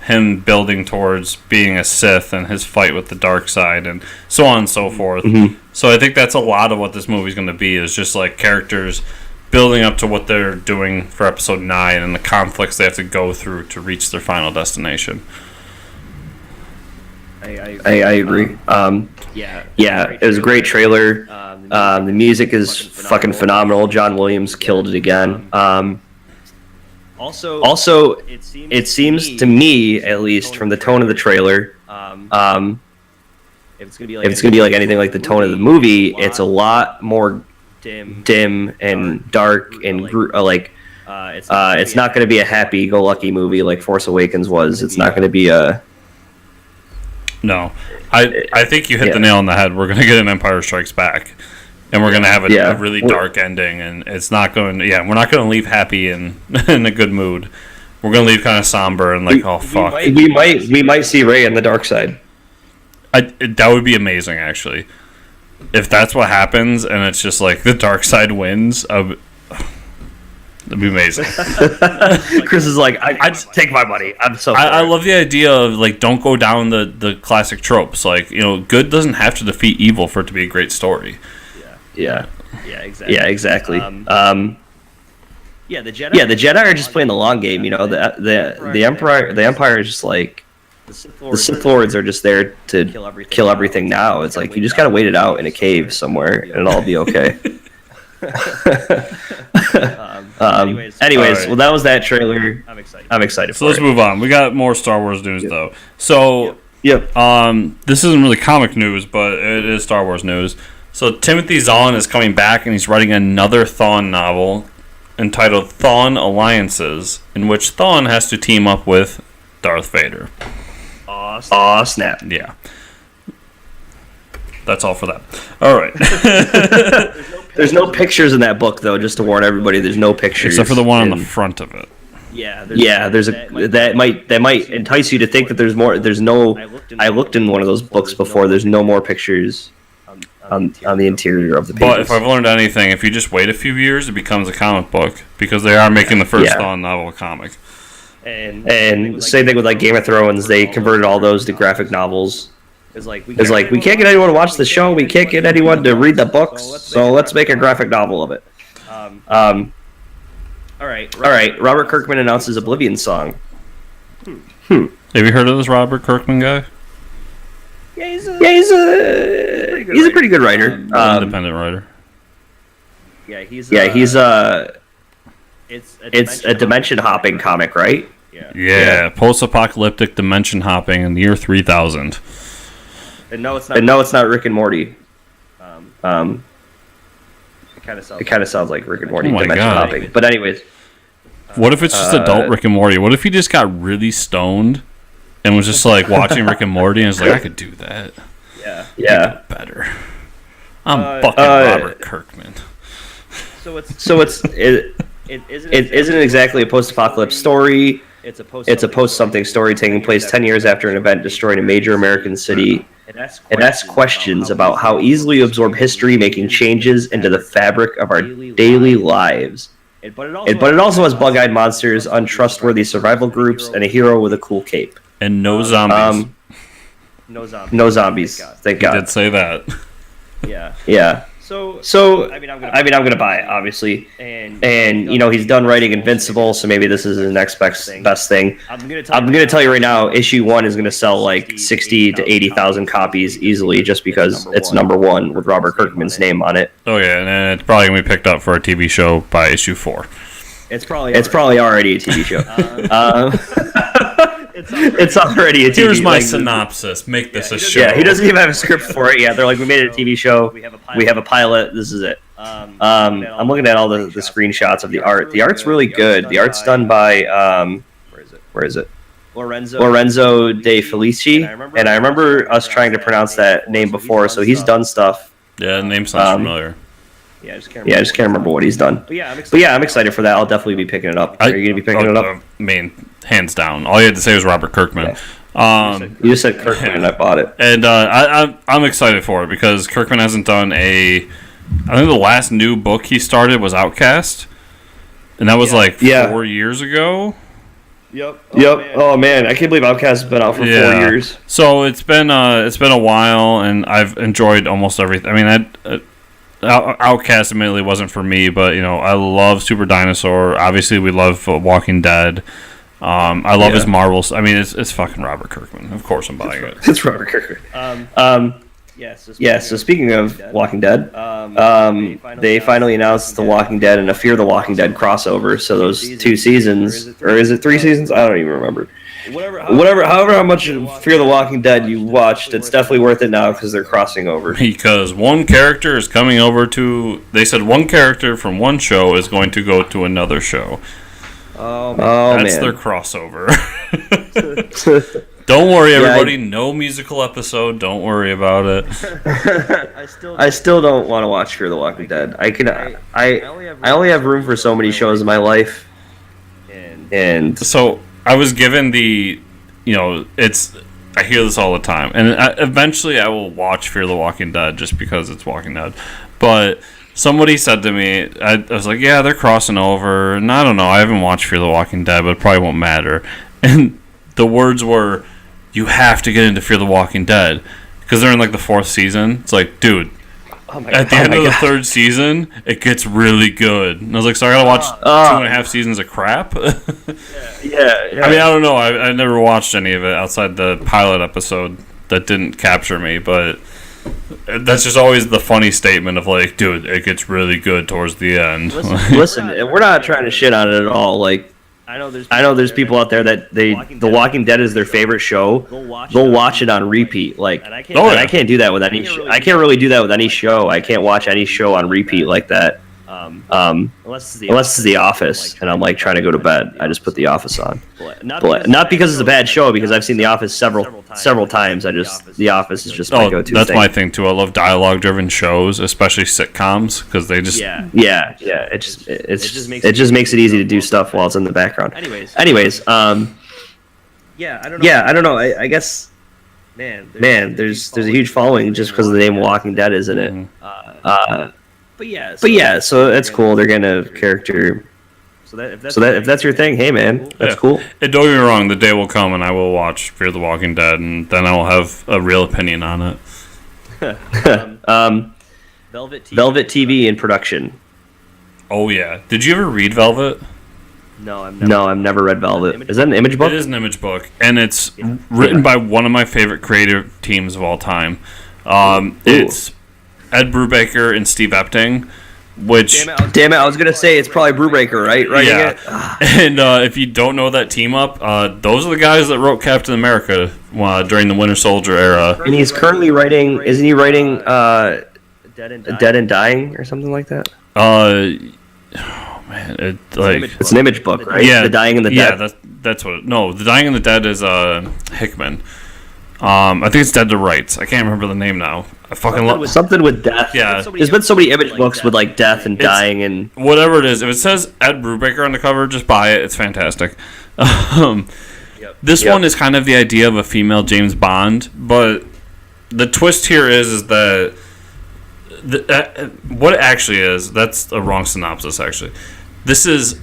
him building towards being a Sith and his fight with the dark side, and so on and so forth. Mm-hmm. So I think that's a lot of what this movie's going to be, is just like characters building up to what they're doing for Episode 9 and the conflicts they have to go through to reach their final destination. I agree. It was a great trailer. The music is fucking phenomenal. John Williams killed it again. Also, it seems to me, at least from the tone of the trailer, if it's gonna be like anything like the tone of the movie, it's a lot more dim and dark and it's not going to be a happy-go-lucky movie like Force Awakens was. It's not going to be a... No. I think you hit the nail on the head. We're going to get an Empire Strikes Back, and we're going to have a really dark ending, and it's not going... Yeah, we're not going to leave happy and in a good mood. We're going to leave kind of somber and like, oh, fuck. We might see Rey on the dark side. That would be amazing, actually. If that's what happens, and it's just like the dark side wins, that'd be amazing. Chris is like, I just take my money. I'm so. I love the idea of like, don't go down the classic tropes. Like, good doesn't have to defeat evil for it to be a great story. Yeah. Exactly. The Jedi are just playing the long game. The Empire is just like. The Sith Lords are just there to kill everything now. It's like you just gotta wait it out in a cave somewhere, and it'll all be okay. Anyways, well, that was that trailer. I'm excited. So let's move on. We got more Star Wars news though. So this isn't really comic news, but it is Star Wars news. So Timothy Zahn is coming back, and he's writing another Thrawn novel entitled Thrawn Alliances, in which Thrawn has to team up with Darth Vader. Aw, snap. Yeah. That's all for that. All right. There's no pictures in that book, though, just to warn everybody. There's no pictures. Except for the one on the front of it. That might entice you to think that there's more. There's no... I looked in one of those books before. There's no more pictures on the interior of the pages. But if I've learned anything, if you just wait a few years, it becomes a comic book, because they are making the first Thrawn novel a comic. And same thing with like Game of Thrones, they converted all those to graphic novels. It's like we can't get anyone to watch the show, we can't get anyone to read the books, so let's make a graphic novel of it. All right. Robert Kirkman announces Oblivion song. Have you heard of this Robert Kirkman guy? Yeah, he's a pretty good writer. Independent writer. It's a dimension hopping comic, right? Yeah, post-apocalyptic dimension hopping in the year 3000. And no, it's not Rick and Morty. It kind of sounds like Rick and Morty dimension hopping. But anyways, what if it's just adult Rick and Morty? What if he just got really stoned and was just like watching Rick and Morty and was like, I could do that. Yeah. Better. I'm fucking Robert Kirkman. It isn't exactly a post-apocalypse story. It's a post-something story taking place 10 years after an event destroying a major American city. It asks questions about how easily you absorb history, making changes into the fabric of our daily lives. but it also has bug-eyed monsters, untrustworthy survival groups, and a hero with a cool cape. And no zombies. No zombies. Thank God. He did say that. Yeah. So I mean, I'm gonna buy it, obviously, and he's done writing Invincible, so maybe this is his next best thing. I'm gonna tell you right now, issue 1 is gonna sell like 60 to 80,000 copies easily, just because it's #1 with Robert Kirkman's name on it. Oh yeah, and it's probably gonna be picked up for a TV show by issue 4. It's probably already a TV show. It's already a TV show. Here's my synopsis. Make this a show. Yeah, he doesn't even have a script for it yet. They're like, we made it a TV show. We have a pilot. This is it. I'm looking at all the screenshots of the art. The art's really good. The art's done by where is it? Lorenzo De Felici. And I remember us trying to pronounce that name before. So he's done stuff. Yeah, the name sounds familiar. Yeah, I just can't remember what he's done. But yeah, I'm excited for that. I'll definitely be picking it up. Are you going to be picking it up? I mean, hands down. All you had to say was Robert Kirkman. Yeah. You just said Kirkman, and I bought it. And I'm excited for it because Kirkman hasn't done I think the last new book he started was Outcast, and that was 4 years ago. Yep. Oh man, I can't believe Outcast has been out for 4 years. So it's been a while, and I've enjoyed almost everything. I mean, Outcast admittedly wasn't for me, but I love Super Dinosaur. Obviously, we love Walking Dead. I love his Marvels. I mean, it's fucking Robert Kirkman. Of course, I'm buying it. It's Robert Kirkman. So speaking of Walking Dead, they finally announced The Walking Dead and a Fear the Walking Dead crossover. So those 2 seasons, or is it 3 seasons? I don't even remember. However, how much Fear the Walking Dead you watched, it's definitely worth it now because they're crossing over. Because one character is coming over to. They said one character from one show is going to go to another show. That's their crossover. Don't worry, everybody. No musical episode. Don't worry about it. I still don't want to watch Fear the Walking Dead. I only have room for so many shows in my life, and so. I was given I hear this all the time, and eventually I will watch Fear the Walking Dead just because it's Walking Dead. But somebody said to me, I was like, yeah, they're crossing over, and I don't know, I haven't watched Fear the Walking Dead, but it probably won't matter. And the words were, you have to get into Fear the Walking Dead, because they're in the 4th season. It's like, dude, at the end of the 3rd season, it gets really good. And I was like, so I gotta watch 2.5 seasons of crap? Yeah. I mean, I don't know. I never watched any of it outside the pilot episode that didn't capture me, but that's just always the funny statement of dude, it gets really good towards the end. Listen, we're not trying to shit on it at all. I know there's people out there that The Walking Dead is their favorite show. They'll watch it on repeat. I can't do that with any. I can't really do that with any show. I can't watch any show on repeat like that. Unless it's The Office, and I'm trying to go to bed. I just put The Office on. But not because it's a bad show, because I've seen The Office several times. The Office is just my go-to. That's my thing too. I love dialogue-driven shows, especially sitcoms, because they just It just makes it easy to do stuff while it's in the background. Anyways, I don't know. I guess, man, there's a huge following just because of the name Walking Dead, isn't it? But yeah, so that's cool. They're getting a character. So if that's your thing, hey man, that's cool. And don't get me wrong, the day will come and I will watch Fear the Walking Dead, and then I will have a real opinion on it. Velvet TV in production. Oh yeah, did you ever read Velvet? No, I've never read Velvet. Is that an Image book? It is an Image book, and it's written by one of my favorite creative teams of all time. It's Ed Brubaker and Steve Epting, which... Damn it, I was going to say it's probably Brubaker, right? Yeah. And if you don't know that team up, those are the guys that wrote Captain America during the Winter Soldier era. And he's currently writing... Isn't he writing Dead and Dying or something like that? Oh, man. It's an Image book, right? Yeah. The Dying and the Dead? Yeah, that's what... No, The Dying and the Dead is Hickman. I think it's Dead to Rights. I can't remember the name now. I fucking love something with death. Yeah, there's been so many Image books with death and dying and whatever it is. If it says Ed Brubaker on the cover, just buy it. It's fantastic. This one is kind of the idea of a female James Bond, but the twist here is that what it actually is. That's a wrong synopsis. Actually, This is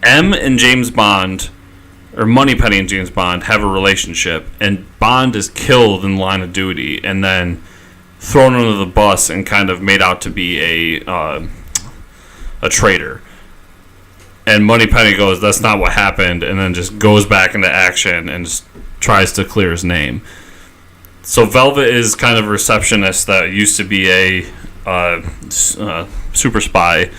M and James Bond, or Moneypenny and James Bond, have a relationship, and Bond is killed in line of duty, and then thrown under the bus and kind of made out to be a traitor. And Moneypenny goes, "That's not what happened," and then just goes back into action and just tries to clear his name. So Velvet is kind of a receptionist that used to be a super spy,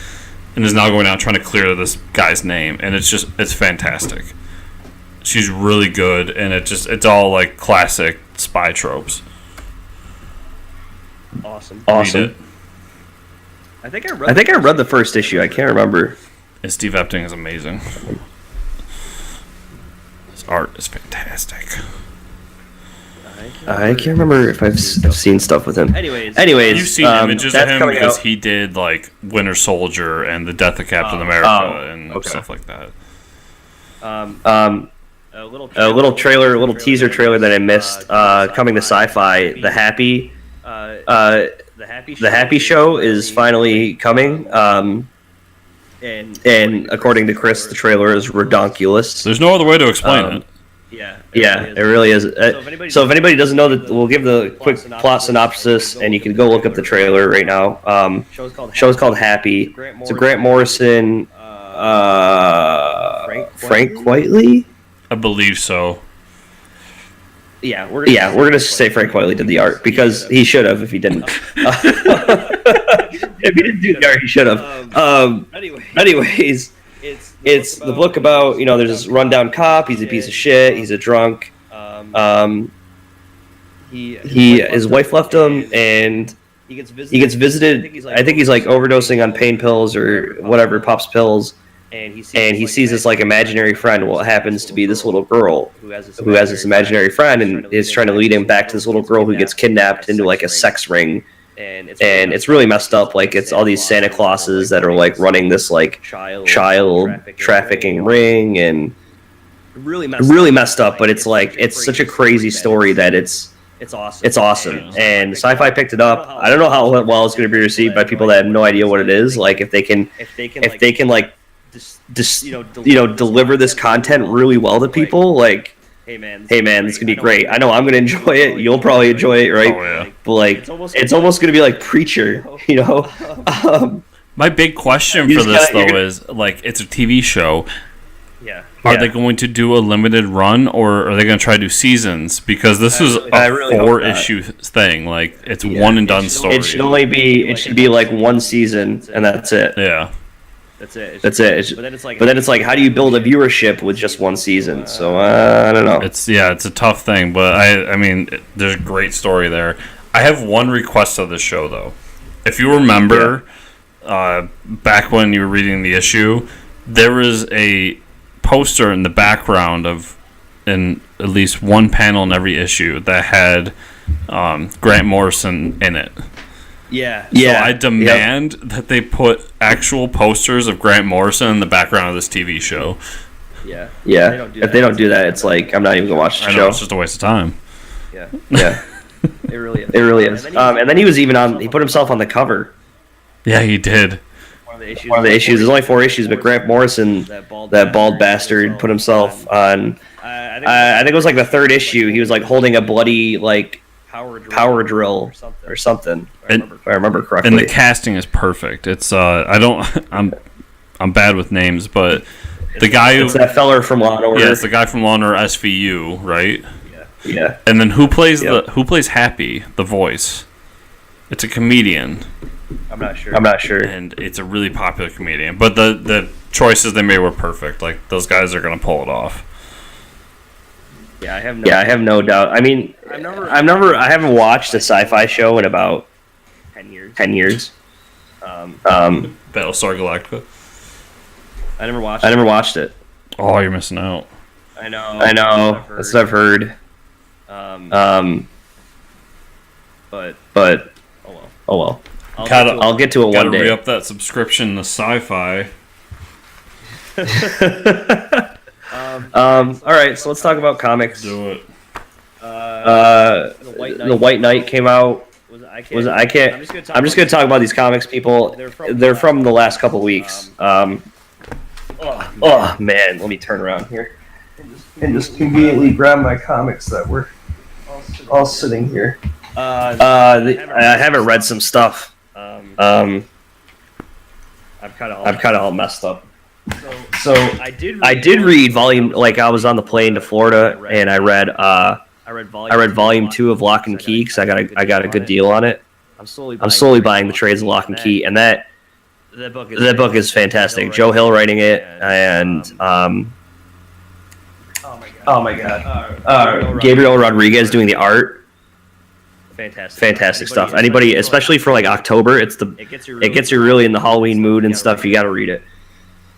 and is now going out trying to clear this guy's name, and it's fantastic. She's really good, and it's all like classic spy tropes. Awesome. Read it. I think I read the first issue. I can't remember. And Steve Epting is amazing. His art is fantastic. I can't remember if I've seen stuff with him. Anyways, you've seen images of him because he did like Winter Soldier and the Death of Captain America and stuff like that. A little trailer, a little teaser trailer that I missed. Coming to Sci-Fi, the Happy Show is finally coming. And according to Chris, the trailer is re-donk-ulous. There's no other way to explain it. Yeah, it really is. So if anybody doesn't know, that we'll give the quick plot synopsis, and you can go look up the trailer right now. Show's called Happy. It's a Grant Morrison, Frank Whiteley. I believe so. Yeah, we're gonna say Frank Whiteley did the art because he should have if he didn't. If he didn't do the art, he should have. Anyways, it's the book about, there's this rundown cop. He's a piece of shit. He's a drunk. His wife left him, and he gets visited. I think he's like overdosing on pain pills or whatever, pops pills. And he sees this like imaginary friend. Well, it happens to be this little girl who has this imaginary friend, and is trying to lead him back to this little girl who gets kidnapped into like a sex ring. And it's really messed up. Like, it's all these Santa Clauses that are like running this like child trafficking ring, and really messed up. But it's like, it's such a crazy story that it's awesome. And Sci-Fi picked it up. I don't know how well it's going to be received by people that have no idea what it is. Like, if they can like deliver this content really well to people, like, hey man, this could be great. I know I'm gonna enjoy it. You'll probably enjoy it, right? Oh, yeah. But like, it's almost gonna be like Preacher, My big question for this is like, it's a TV show. Yeah. Are they going to do a limited run, or are they going to try to do seasons? Because this is a 4-issue thing. Like, it's one and done story. It should be like one season, and that's it. Yeah. That's it. But then it's like, how do you build a viewership with just one season? So I don't know. It's a tough thing, but I mean, there's a great story there. I have one request of this show though. If you remember, back when you were reading the issue, there was a poster in the background in at least one panel in every issue that had Grant Morrison in it. Yeah. So I demand that they put actual posters of Grant Morrison in the background of this TV show. Yeah. If they don't do that, it's like, I'm not even gonna watch the show. It's just a waste of time. Yeah. It really is. And then he put himself on the cover. Yeah, he did. One of the issues. There's only 4 issues, but Grant Morrison, that bald bastard, put himself on. I think it was like the 3rd issue. He was like holding a bloody like power drill or something. If I remember correctly. And the casting is perfect. It's I'm bad with names, but the guy it's that feller from Law and Order. Yeah, it's the guy from Law and Order SVU, right? Yeah. And then who plays Happy, the voice? It's a comedian. I'm not sure. And it's a really popular comedian. But the choices they made were perfect. Like, those guys are gonna pull it off. Yeah, I have no doubt. I mean, I haven't watched a sci-fi show in about 10 years. Battlestar Galactica. I never watched it. Oh, you're missing out. I know. That's what I've heard. But oh well. I'll get to it one day. Gotta re-up that subscription to Sci-Fi. All right, so let's talk about comics. Do it. The White Knight came out was I can't. I'm just gonna talk about these comics, people. They're from the last couple weeks. Oh man, let me turn around here and just conveniently grab my comics that were all sitting here. I haven't read some stuff. I'm kind of all messed up. So I did read volume. Like I was on the plane to Florida, and I read volume 2 of Lock and Key because I got a good deal on it. I'm slowly buying the trades of Lock and Key, and that book is fantastic. Joe Hill writing it, and oh my god, Gabriel Rodriguez doing the art. Fantastic stuff. Anybody, especially for like October, it gets you really in the Halloween mood and stuff. You got to read it.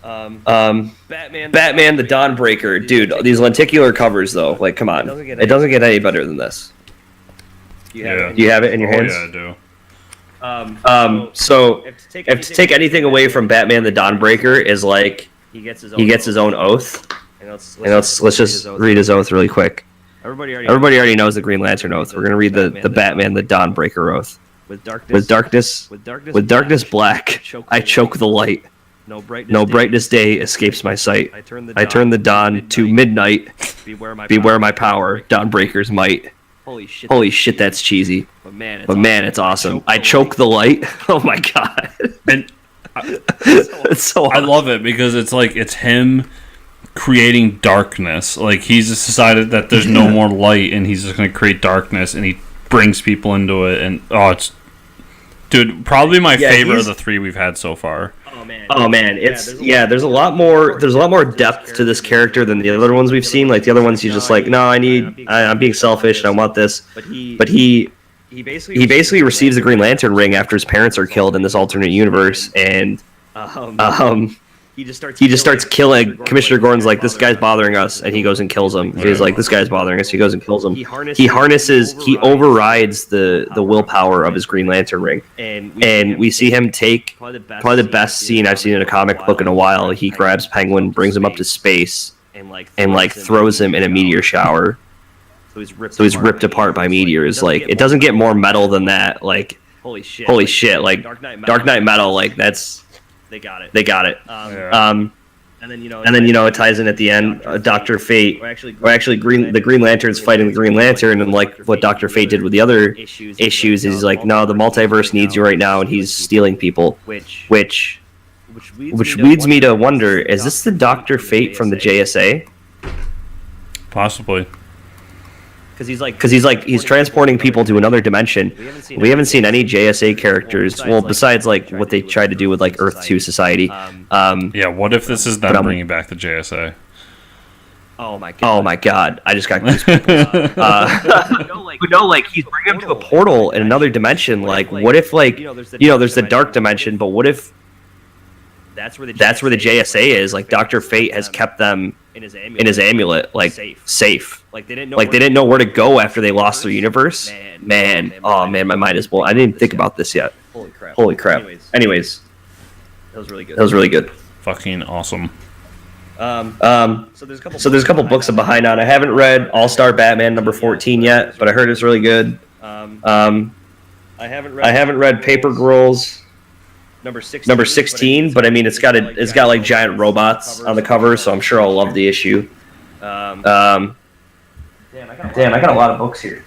Batman the Dawnbreaker, dude. These lenticular covers, though, like, come on, it doesn't get any better than this. Do you have it in your hands? Yeah, I do. So if to take anything away from Batman the Dawnbreaker is like he gets his own oath. And let's just read his oath really quick. Everybody already knows the Green Lantern oath. We're gonna read the Batman the Dawnbreaker oath. With darkness black, I choke the light. No brightness day escapes my sight. I turn the dawn to midnight. Beware my power, Dawnbreaker's might. Holy shit, that's cheesy. But man, it's awesome. I choke the light. Oh my god. And it's so awesome. I love it because it's him creating darkness. Like, he's just decided that there's no more light, and he's just going to create darkness, and he brings people into it. And it's, dude, probably my favorite of the 3 we've had so far. Oh man, there's a lot more depth to this character than the other ones we've seen. Like the other ones, he's just like, no, I'm being selfish and I want this. But he basically receives the Green Lantern ring after his parents are killed in this alternate universe, and he just starts killing. Commissioner Gordon's like, this guy's bothering us, and he goes and kills him. He's like, this guy's bothering us. He goes and kills him. He overrides the willpower of his Green Lantern ring, and we see him take probably the best scene I've seen in a comic book in a while. He grabs Penguin, brings him up to space, and throws him in a meteor shower. So he's ripped apart by meteors. Like, it doesn't get more metal than that. Like, holy shit! Like Dark Knight Metal. Like, that's. They got it. And then it ties in at the end. Dr. Fate, or actually the Green Lantern's fighting the Green Lantern, and like what Dr. Fate did with the other issues is he's like, no, the multiverse needs you right now, and he's stealing people. Which leads me to wonder: is this the Dr. Fate from the JSA? Possibly. Because he's transporting people to another dimension. We haven't seen any JSA characters. Well, besides like what they tried to do with like Earth 2 Society. Yeah. What if this is them bringing back the JSA? Oh my god! I just got goosebumps. Like he's bringing him to a portal in another dimension. Like, what if there's the dark dimension, but what if that's where the JSA is? Like, Dr. Fate has kept them in his amulet, like safe. Like they didn't know where to go after they lost their universe. Man, my mind is blown. I didn't even think about this yet. Holy crap. Anyways, that was really good. Fucking awesome. So there's a couple books I'm behind on. I haven't read All-Star Batman number 14 yet, but I heard it's really good. I haven't read Paper Girls number 16, but I mean it's got like giant robots on the cover, so I'm sure I'll love the issue. Damn, I got a lot of books here.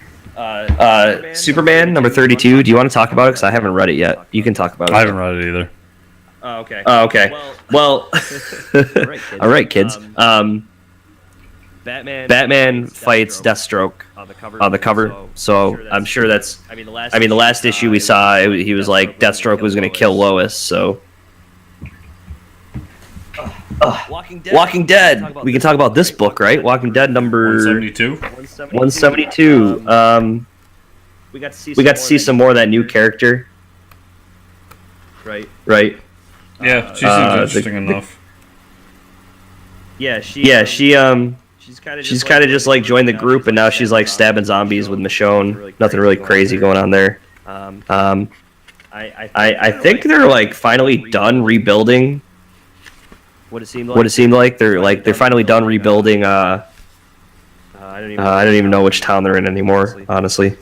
Superman number 32. Do you want to talk about it? Because I haven't read it yet. You can talk about it. I haven't read it either. Oh, okay. Well, all right, kids. Batman fights Deathstroke on the cover, so I'm sure that's. I mean, the last issue we saw, he was like Deathstroke was going to kill Lois, so. Walking Dead. We can talk about this book, right? Walking Dead number 172. 172. We got to see some more of that new character. Right. Yeah, she seems interesting enough. She's kind of just like joined the group, and now she's like stabbing zombies with Michonne. Nothing really crazy going on there. I think they're like finally done rebuilding. What it seemed like they're finally done rebuilding. I don't even know which town they're in anymore, honestly.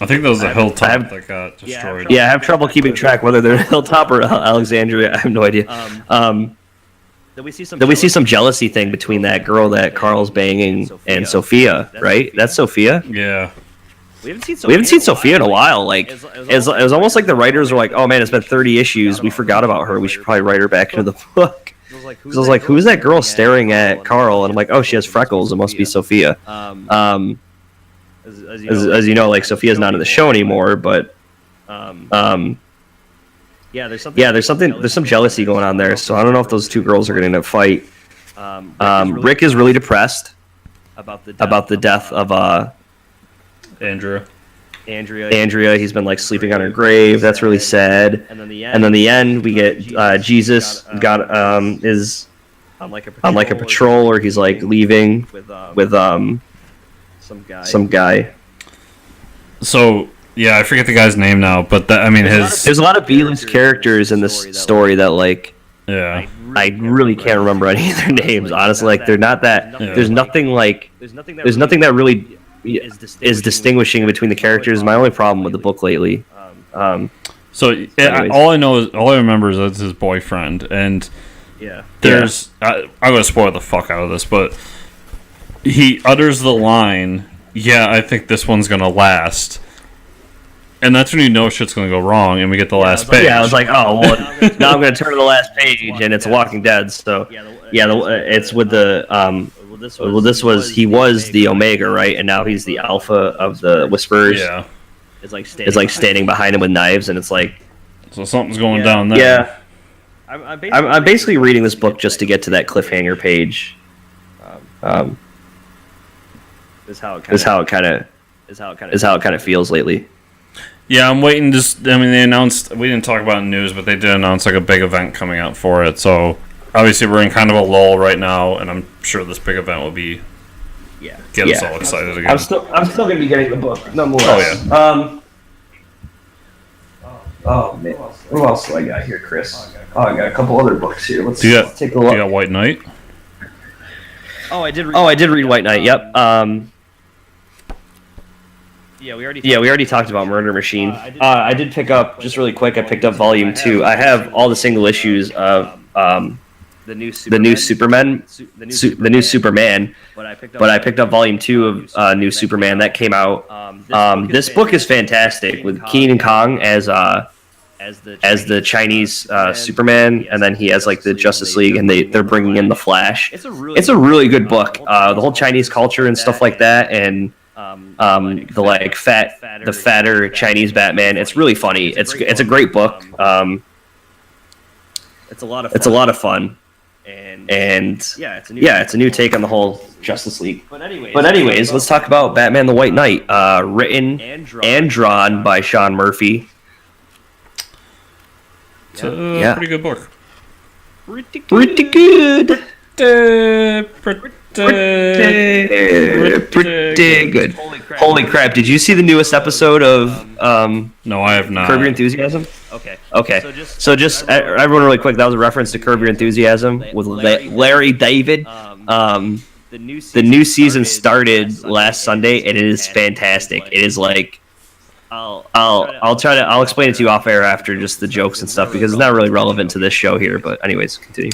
I think that was a hilltop that got destroyed. Yeah, I have trouble keeping track whether they're Hilltop or Alexandria. I have no idea. Then we see some jealousy thing between that girl that Carl's banging and Sophia, right? That's Sophia. Yeah. We haven't seen Sophia in a while. Like it was almost like the writers were like, "Oh man, it's been 30 issues. We forgot about her. We should probably write her back into the book." Because I was like, "Who's that girl staring at Carl?" And I'm like, "Oh, she has freckles. It must be Sophia." As you know, like Sophia's not in the show anymore, but there's some jealousy going on there. So I don't know if those two girls are going to end up fight. Rick is really depressed about the death of Andrea. He's been like sleeping on her grave. That's really sad. And then the end, we get Jesus is on like a patrol, or he's like leaving with some guy. So yeah, I forget the guy's name now, but there's a lot of B-list characters in this story that like I really can't remember any of their names. Honestly, like they're not that. There's nothing that really is distinguishing between the characters. My only problem with the book lately. All I remember is that's his boyfriend, and there's I'm gonna spoil the fuck out of this, but he utters the line, "Yeah, I think this one's gonna last," and that's when you know shit's gonna go wrong, and we get the last page. Yeah, I was like, oh well, now I'm gonna turn to the last page, and it's Walking Dead. So it's with the he was the Omega, right? And now he's the Alpha of the Whisperers. Yeah. It's like standing behind him with knives, and it's like... So something's going down there. Yeah. I'm basically reading this book just to get to that cliffhanger page. Is how it kind of feels lately. Yeah, I'm waiting. They announced... We didn't talk about news, but they did announce like a big event coming out for it, so... Obviously, we're in kind of a lull right now, and I'm sure this big event will be get us all excited again. I'm still gonna be getting the book, nonetheless. Oh yeah. Oh man, what else do I got here, Chris? Oh, I got a couple other books here. Let's take a look. You got White Knight? I did read White Knight. Yep. Yeah, we already talked about Murder Machine. I did pick up, just really quick. I picked up Volume 2. I have all the single issues of the new Superman, but I picked up Volume 2 of New Superman that came out. This book is fantastic, with Kenan Kong as the Chinese Superman, and then he has like the Justice League, and they're bringing in the Flash. It's a really good book. The whole Chinese culture and stuff like that, and the fatter Chinese Batman. It's really funny. It's a great book. It's a lot of fun. And it's a new take on the whole Justice League. But anyways, let's talk about Batman: The White Knight, written and drawn by Sean Murphy. It's a pretty good book. Pretty good. Pretty good. Holy crap! Did you see the newest episode of No, I have not. Curb Your Enthusiasm? Okay. So just everyone, really quick. That was a reference to Curb Your Enthusiasm with Larry David. The new season started last Sunday, and it is fantastic. It is like I'll explain it to you off air after, just the jokes and stuff, because it's not really relevant to this show here. But anyways, continue.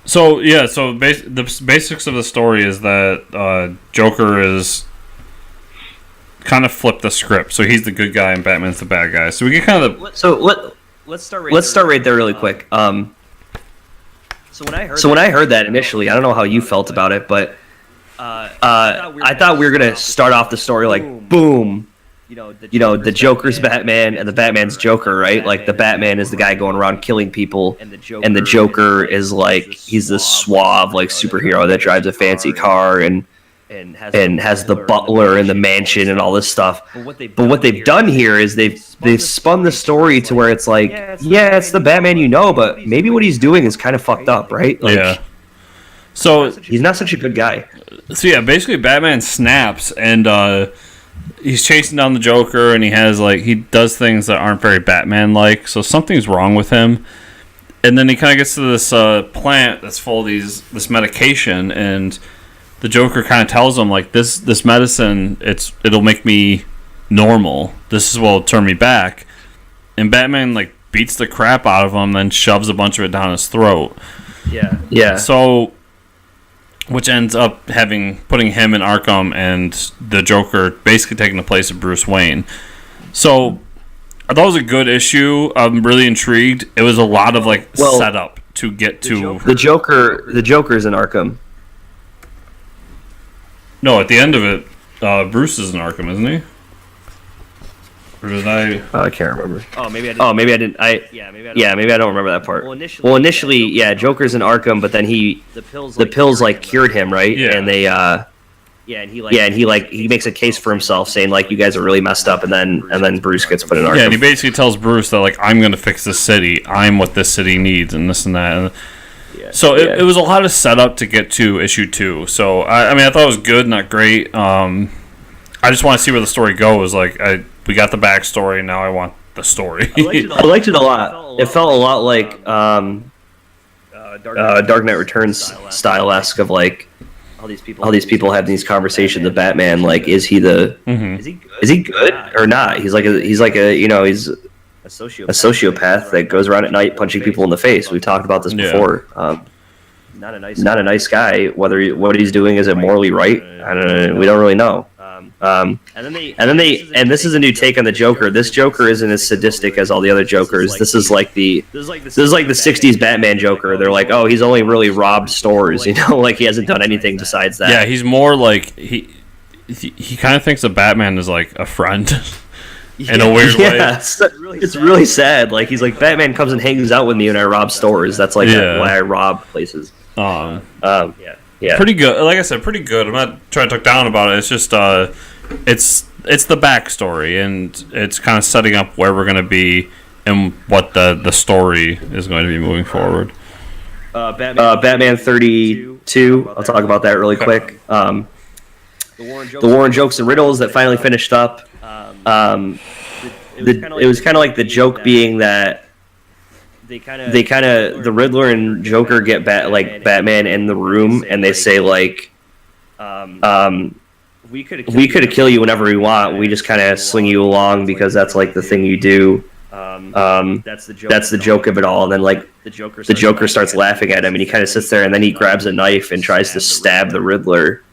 So the basics of the story is that Joker is kind of flipped the script. So he's the good guy and Batman's the bad guy. So we get kind of let's start right there really quick. So when I heard that initially, I don't know how you felt about it, but I thought we were gonna start off the story like boom. The Joker's Batman and the Batman's Joker, right? Like the Batman is the guy going around killing people, and the Joker is like he's this suave like superhero that drives a fancy car and has the butler in the mansion and all this stuff. But what they've done here is they've spun the story to where it's like, yeah, it's the Batman you know, but maybe what he's doing is kind of fucked up, right? Like, yeah. So he's not such a good guy. So yeah, basically Batman snaps and he's chasing down the Joker, and he does things that aren't very Batman-like, so something's wrong with him. And then he kind of gets to this plant that's full of this medication, and the Joker kind of tells him, like, this medicine, it'll make me normal. This is what will turn me back. And Batman like beats the crap out of him, then shoves a bunch of it down his throat. Yeah. So, which ends up putting him in Arkham and the Joker basically taking the place of Bruce Wayne. So, I thought it was a good issue. I'm really intrigued. It was a lot of setup to get to the Joker. The Joker's in Arkham. No, at the end of it, Bruce is in Arkham, isn't he? Or did I? I can't remember. Maybe I didn't. Maybe I don't remember that part. Well, initially, Joker's in Arkham, but then the pills like cured him, right? Yeah. And they and he makes a case for himself, saying like you guys are really messed up, and then Bruce gets put in Arkham. Yeah, and he basically tells Bruce that like I'm going to fix this city. I'm what this city needs, and this and that. So it was a lot of setup to get to issue 2. So I mean I thought it was good, not great. I just want to see where the story goes. We got the backstory, now I want the story. I liked it a lot. It felt a lot like Dark Knight Returns style-esque of like all these people have these conversations with Batman. Like, is he good or not? He's a sociopath that goes around at night punching people in the face. We've talked about this before. Not a nice guy. What he's doing is it morally right? I don't know. We don't really know. And this is a new take on the Joker. This Joker isn't as sadistic as all the other Jokers. This is like the 60s Batman Joker. They're like, oh, he's only really robbed stores, like he hasn't done anything besides that. Yeah, he's more like he kind of thinks of Batman as like a friend in a weird way. It's really sad. Like he's like, Batman comes and hangs out with me and I rob stores. That's like why I rob places. Yeah. Pretty good. Like I said, pretty good. I'm not trying to talk down about it. It's just it's the backstory, and it's kind of setting up where we're going to be and what the story is going to be moving forward. Batman 32. I'll talk about that really quick. The Warren Jokes and Riddles that finally finished up. It was kind of like the joke being that the Riddler and Joker get Batman in the room, and they say like, we could kill you whenever we want. We just kind of sling you along because that's like the thing you do. That's the joke of it all. And then like the Joker starts laughing at him, and he kind of sits there, and then he grabs a knife and tries to stab the Riddler,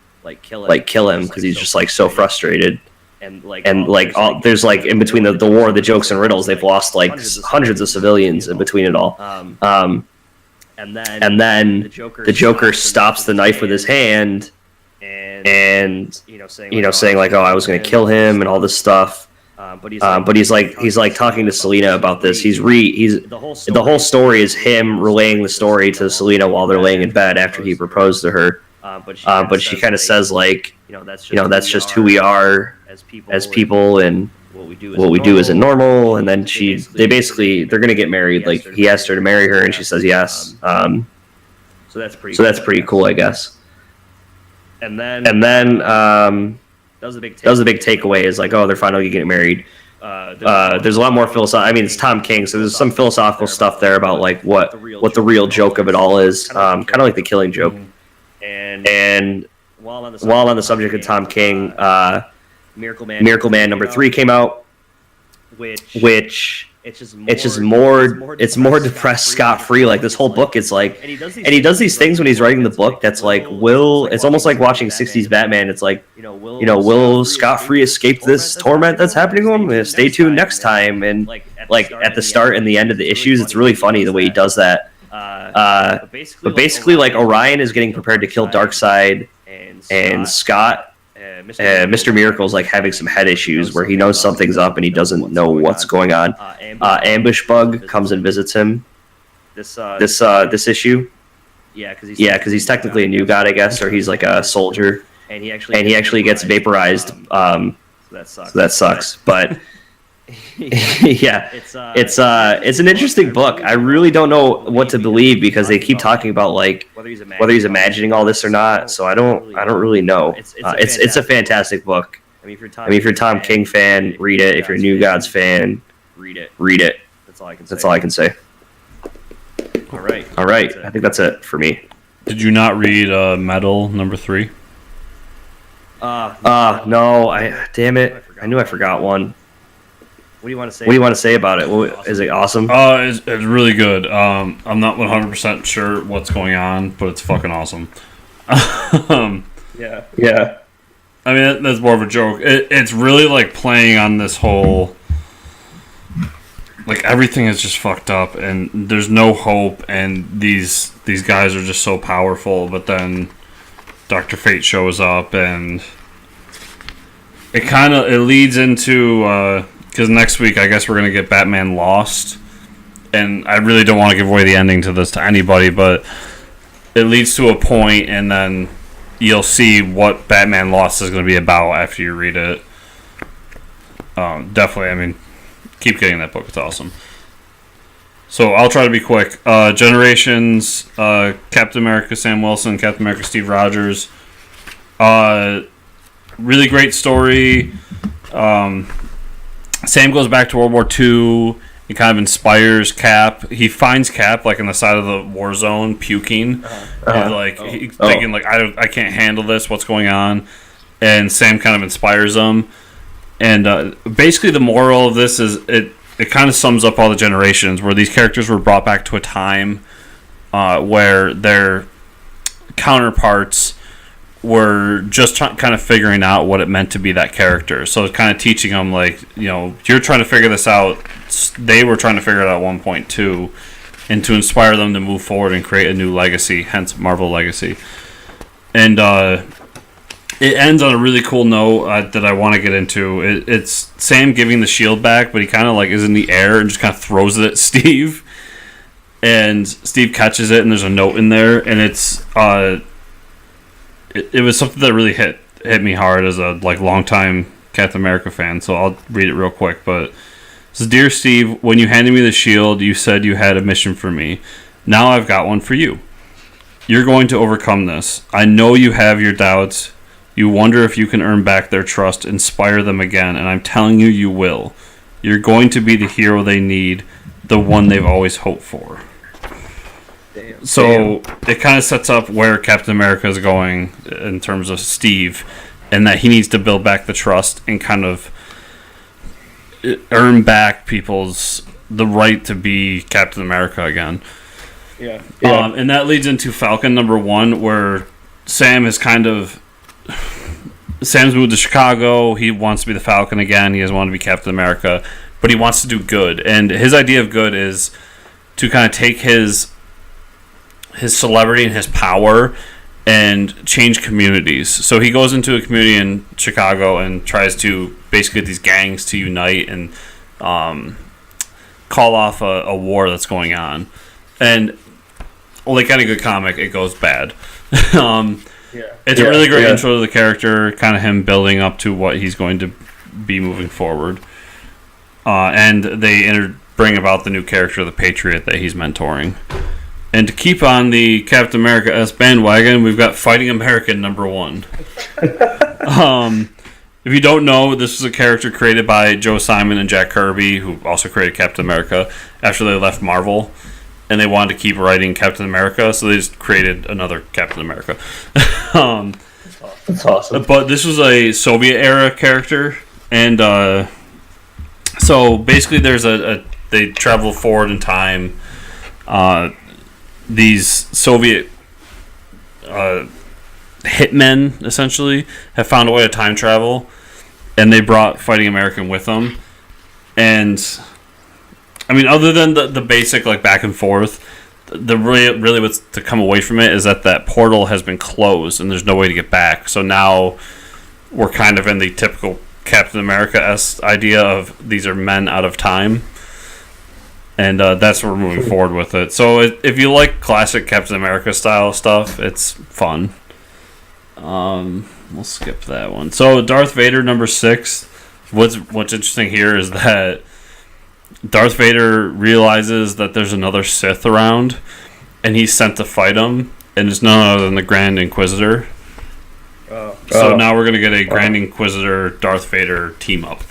kill him because he's just like so frustrated. And there's like in between the war of the jokes and riddles, they've lost like hundreds of civilians in between it all. And then the Joker stops the knife with his hand, and saying like, oh, I was going to kill him and all this stuff. But he's like talking to Selina about this. The whole story is him relaying the story to Selina while they're laying in bed after he proposed to her. But she kind of says like, that's just who we are as people, and what we do isn't normal. And then they're gonna get married. Like he asked her to marry her, and she says yes. So that's pretty cool, I guess. And then that was the big takeaway is like, oh, they're finally getting married. There's a lot more philosophical. I mean, it's Tom King, so there's some philosophical stuff there about like what the real joke of it all is. Kind of like the Killing Joke. And while on the subject of Tom King, Miracle Man #3 came out, which it's more depressed, scot-free. Like this whole book is like, and he does these things when he's writing the book that's like, it's almost like watching 60s Batman. It's like, will scot-free escape this torment that's happening to him? Stay tuned next time. And like at the start and the end of the issues, it's really funny the way he does that. But basically, like Orion is getting prepared to kill Darkseid, and Scott, Mr. Miracle's like having some head issues where he knows something's up and he doesn't know what's going on. Ambush Bug comes and visits him. This issue. Yeah, because he's technically a new god, I guess, or he's like a soldier, and he actually gets vaporized. So that sucks, but. Yeah, it's an interesting book. I really don't know what to believe because they keep talking about like whether he's imagining all this or not. So I don't really know. It's a fantastic book. I mean, if you're a Tom King fan, read it. If you're a New Gods fan, read it. That's all I can say. All right. I think that's it for me. Did you not read Metal #3? No, damn it. I knew I forgot one. What do you want to say about it? Is it awesome? It's really good. I'm not 100% sure what's going on, but it's fucking awesome. Yeah. I mean, that's more of a joke. It's really like playing on this whole, like, everything is just fucked up and there's no hope, and these guys are just so powerful, but then Dr. Fate shows up, and it leads into because next week I guess we're gonna get Batman Lost, and I really don't want to give away the ending to this to anybody, but it leads to a point, and then you'll see what Batman Lost is going to be about after you read it. Definitely, I mean, keep getting that book. It's awesome. So I'll try to be quick. Generations, Captain America Sam Wilson, Captain America Steve Rogers. Really great story. Sam goes back to World War II. He kind of inspires Cap. He finds Cap like in the side of the war zone, puking, and he's thinking like I can't handle this. What's going on? And Sam kind of inspires him. And basically, the moral of this is it kind of sums up all the generations where these characters were brought back to a time where their counterparts were just kind of figuring out what it meant to be that character. So it's kind of teaching them, like, you know, you're trying to figure this out. They were trying to figure it out at one point too, and to inspire them to move forward and create a new legacy, hence Marvel Legacy. And it ends on a really cool note that I want to get into. It's Sam giving the shield back, but he kind of like is in the air and just kind of throws it at Steve. And Steve catches it, and there's a note in there, and it's it was something that really hit me hard as a longtime Captain America fan. So I'll read it real quick. But it says, "Dear Steve, when you handed me the shield, you said you had a mission for me. Now I've got one for you. You're going to overcome this. I know you have your doubts. You wonder if you can earn back their trust, inspire them again, and I'm telling you, you will. You're going to be the hero they need, the one they've always hoped for." So it kind of sets up where Captain America is going in terms of Steve, and that he needs to build back the trust and kind of earn back the right to be Captain America again. Yeah. And that leads into Falcon #1, where Sam's moved to Chicago. He wants to be the Falcon again. He doesn't want to be Captain America, but he wants to do good. And his idea of good is to kind of take his celebrity and his power and change communities. So he goes into a community in Chicago and tries to basically get these gangs to unite and call off a war that's going on. And like any good comic, it goes bad. It's a really great intro to the character, kind of him building up to what he's going to be moving forward. And they bring about the new character, the Patriot, that he's mentoring. And to keep on the Captain America S bandwagon, we've got Fighting American #1. If you don't know, this was a character created by Joe Simon and Jack Kirby, who also created Captain America, after they left Marvel. And they wanted to keep writing Captain America, so they just created another Captain America. That's awesome. But this was a Soviet-era character, and so basically they travel forward in time. These Soviet hitmen, essentially, have found a way to time travel, and they brought Fighting American with them. And I mean, other than the basic back and forth, the really what's to come away from it is that portal has been closed and there's no way to get back. So now we're kind of in the typical Captain America-esque idea of these are men out of time. And that's what we're moving forward with it. So if you like classic Captain America style stuff, it's fun. We'll skip that one. So Darth Vader #6. What's interesting here is that Darth Vader realizes that there's another Sith around, and he's sent to fight him, and it's none other than the Grand Inquisitor. So now we're going to get a Grand Inquisitor Darth Vader team up.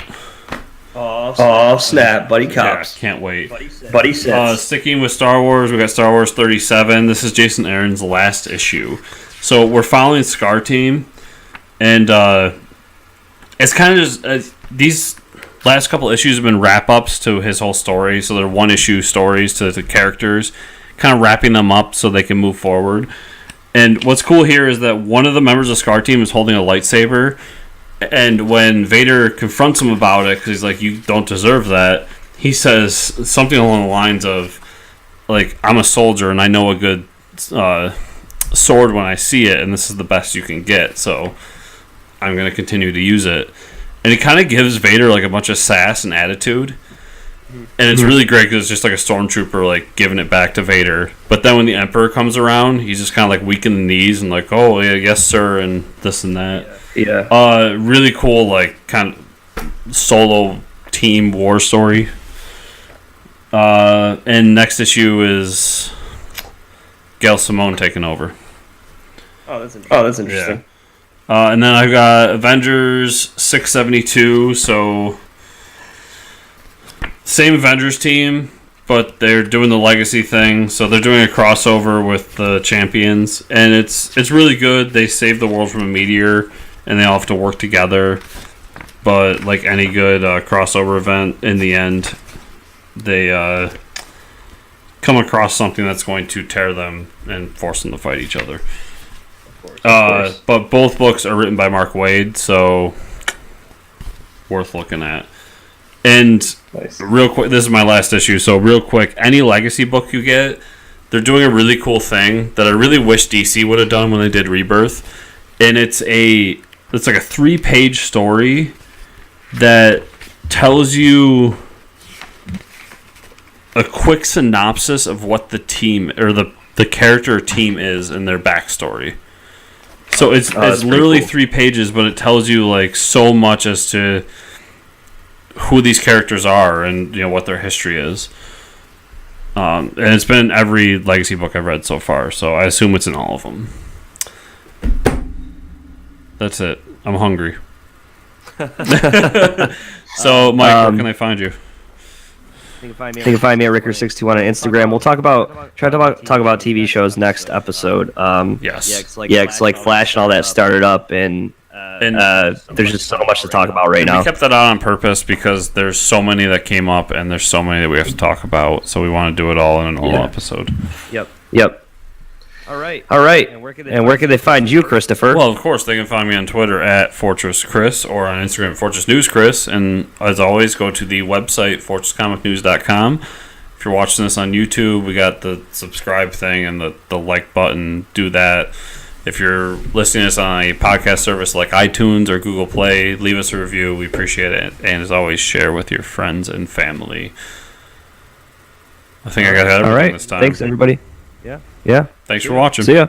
Oh, snap, buddy cops. Yeah, can't wait. Buddy Siths. Sticking with Star Wars, we got Star Wars 37. This is Jason Aaron's last issue. So we're following Scar Team, And it's kind of just these last couple issues have been wrap-ups to his whole story. So they're one-issue stories to the characters, kind of wrapping them up so they can move forward. And what's cool here is that one of the members of Scar Team is holding a lightsaber. And when Vader confronts him about it, because he's like, you don't deserve that, he says something along the lines of, like, I'm a soldier and I know a good sword when I see it, and this is the best you can get, so I'm going to continue to use it. And it kind of gives Vader, like, a bunch of sass and attitude. And it's really great because it's just like a stormtrooper, like, giving it back to Vader. But then when the Emperor comes around, he's just kind of, like, weak in the knees and like, oh, yeah, yes, sir, and this and that. Yeah. Really cool, like, kind of solo team war story. And next issue is Gail Simone taking over. Oh, that's interesting. Yeah. And then I've got Avengers 672, so same Avengers team, but they're doing the legacy thing, so they're doing a crossover with the champions, and it's really good. They save the world from a meteor, and they all have to work together, but like any good crossover event, in the end, they come across something that's going to tear them and force them to fight each other. Of course. But both books are written by Mark Waid, so worth looking at. And nice. Real quick, this is my last issue, so real quick, any legacy book you get, they're doing a really cool thing that I really wish DC would have done when they did Rebirth. And it's like a 3-page story that tells you a quick synopsis of what the team or the character team is and their backstory. So it's literally cool. 3 pages, but it tells you like so much as to who these characters are and what their history is. And it's been in every legacy book I've read so far, so I assume it's in all of them. That's it. I'm hungry. So, Mike, where can I find you? You can find me at Ricker621 on Instagram. We'll talk about TV shows next episode. Yes. Yeah, it's like Flash and all that started up, and there's just so much to talk about right now. We kept that on purpose because there's so many that came up, and there's so many that we have to talk about. So we want to do it all in an whole episode. Yep. All right. And where can they find you, Christopher? Well, of course, they can find me on Twitter at FortressChris or on Instagram at FortressNewsChris. And as always, go to the website, FortressComicNews.com. If you're watching this on YouTube, we got the subscribe thing and the like button. Do that. If you're listening to this on a podcast service like iTunes or Google Play, leave us a review. We appreciate it. And as always, share with your friends and family. I think I got everything this time. Thanks, everybody. Yeah. Thanks for watching. See ya.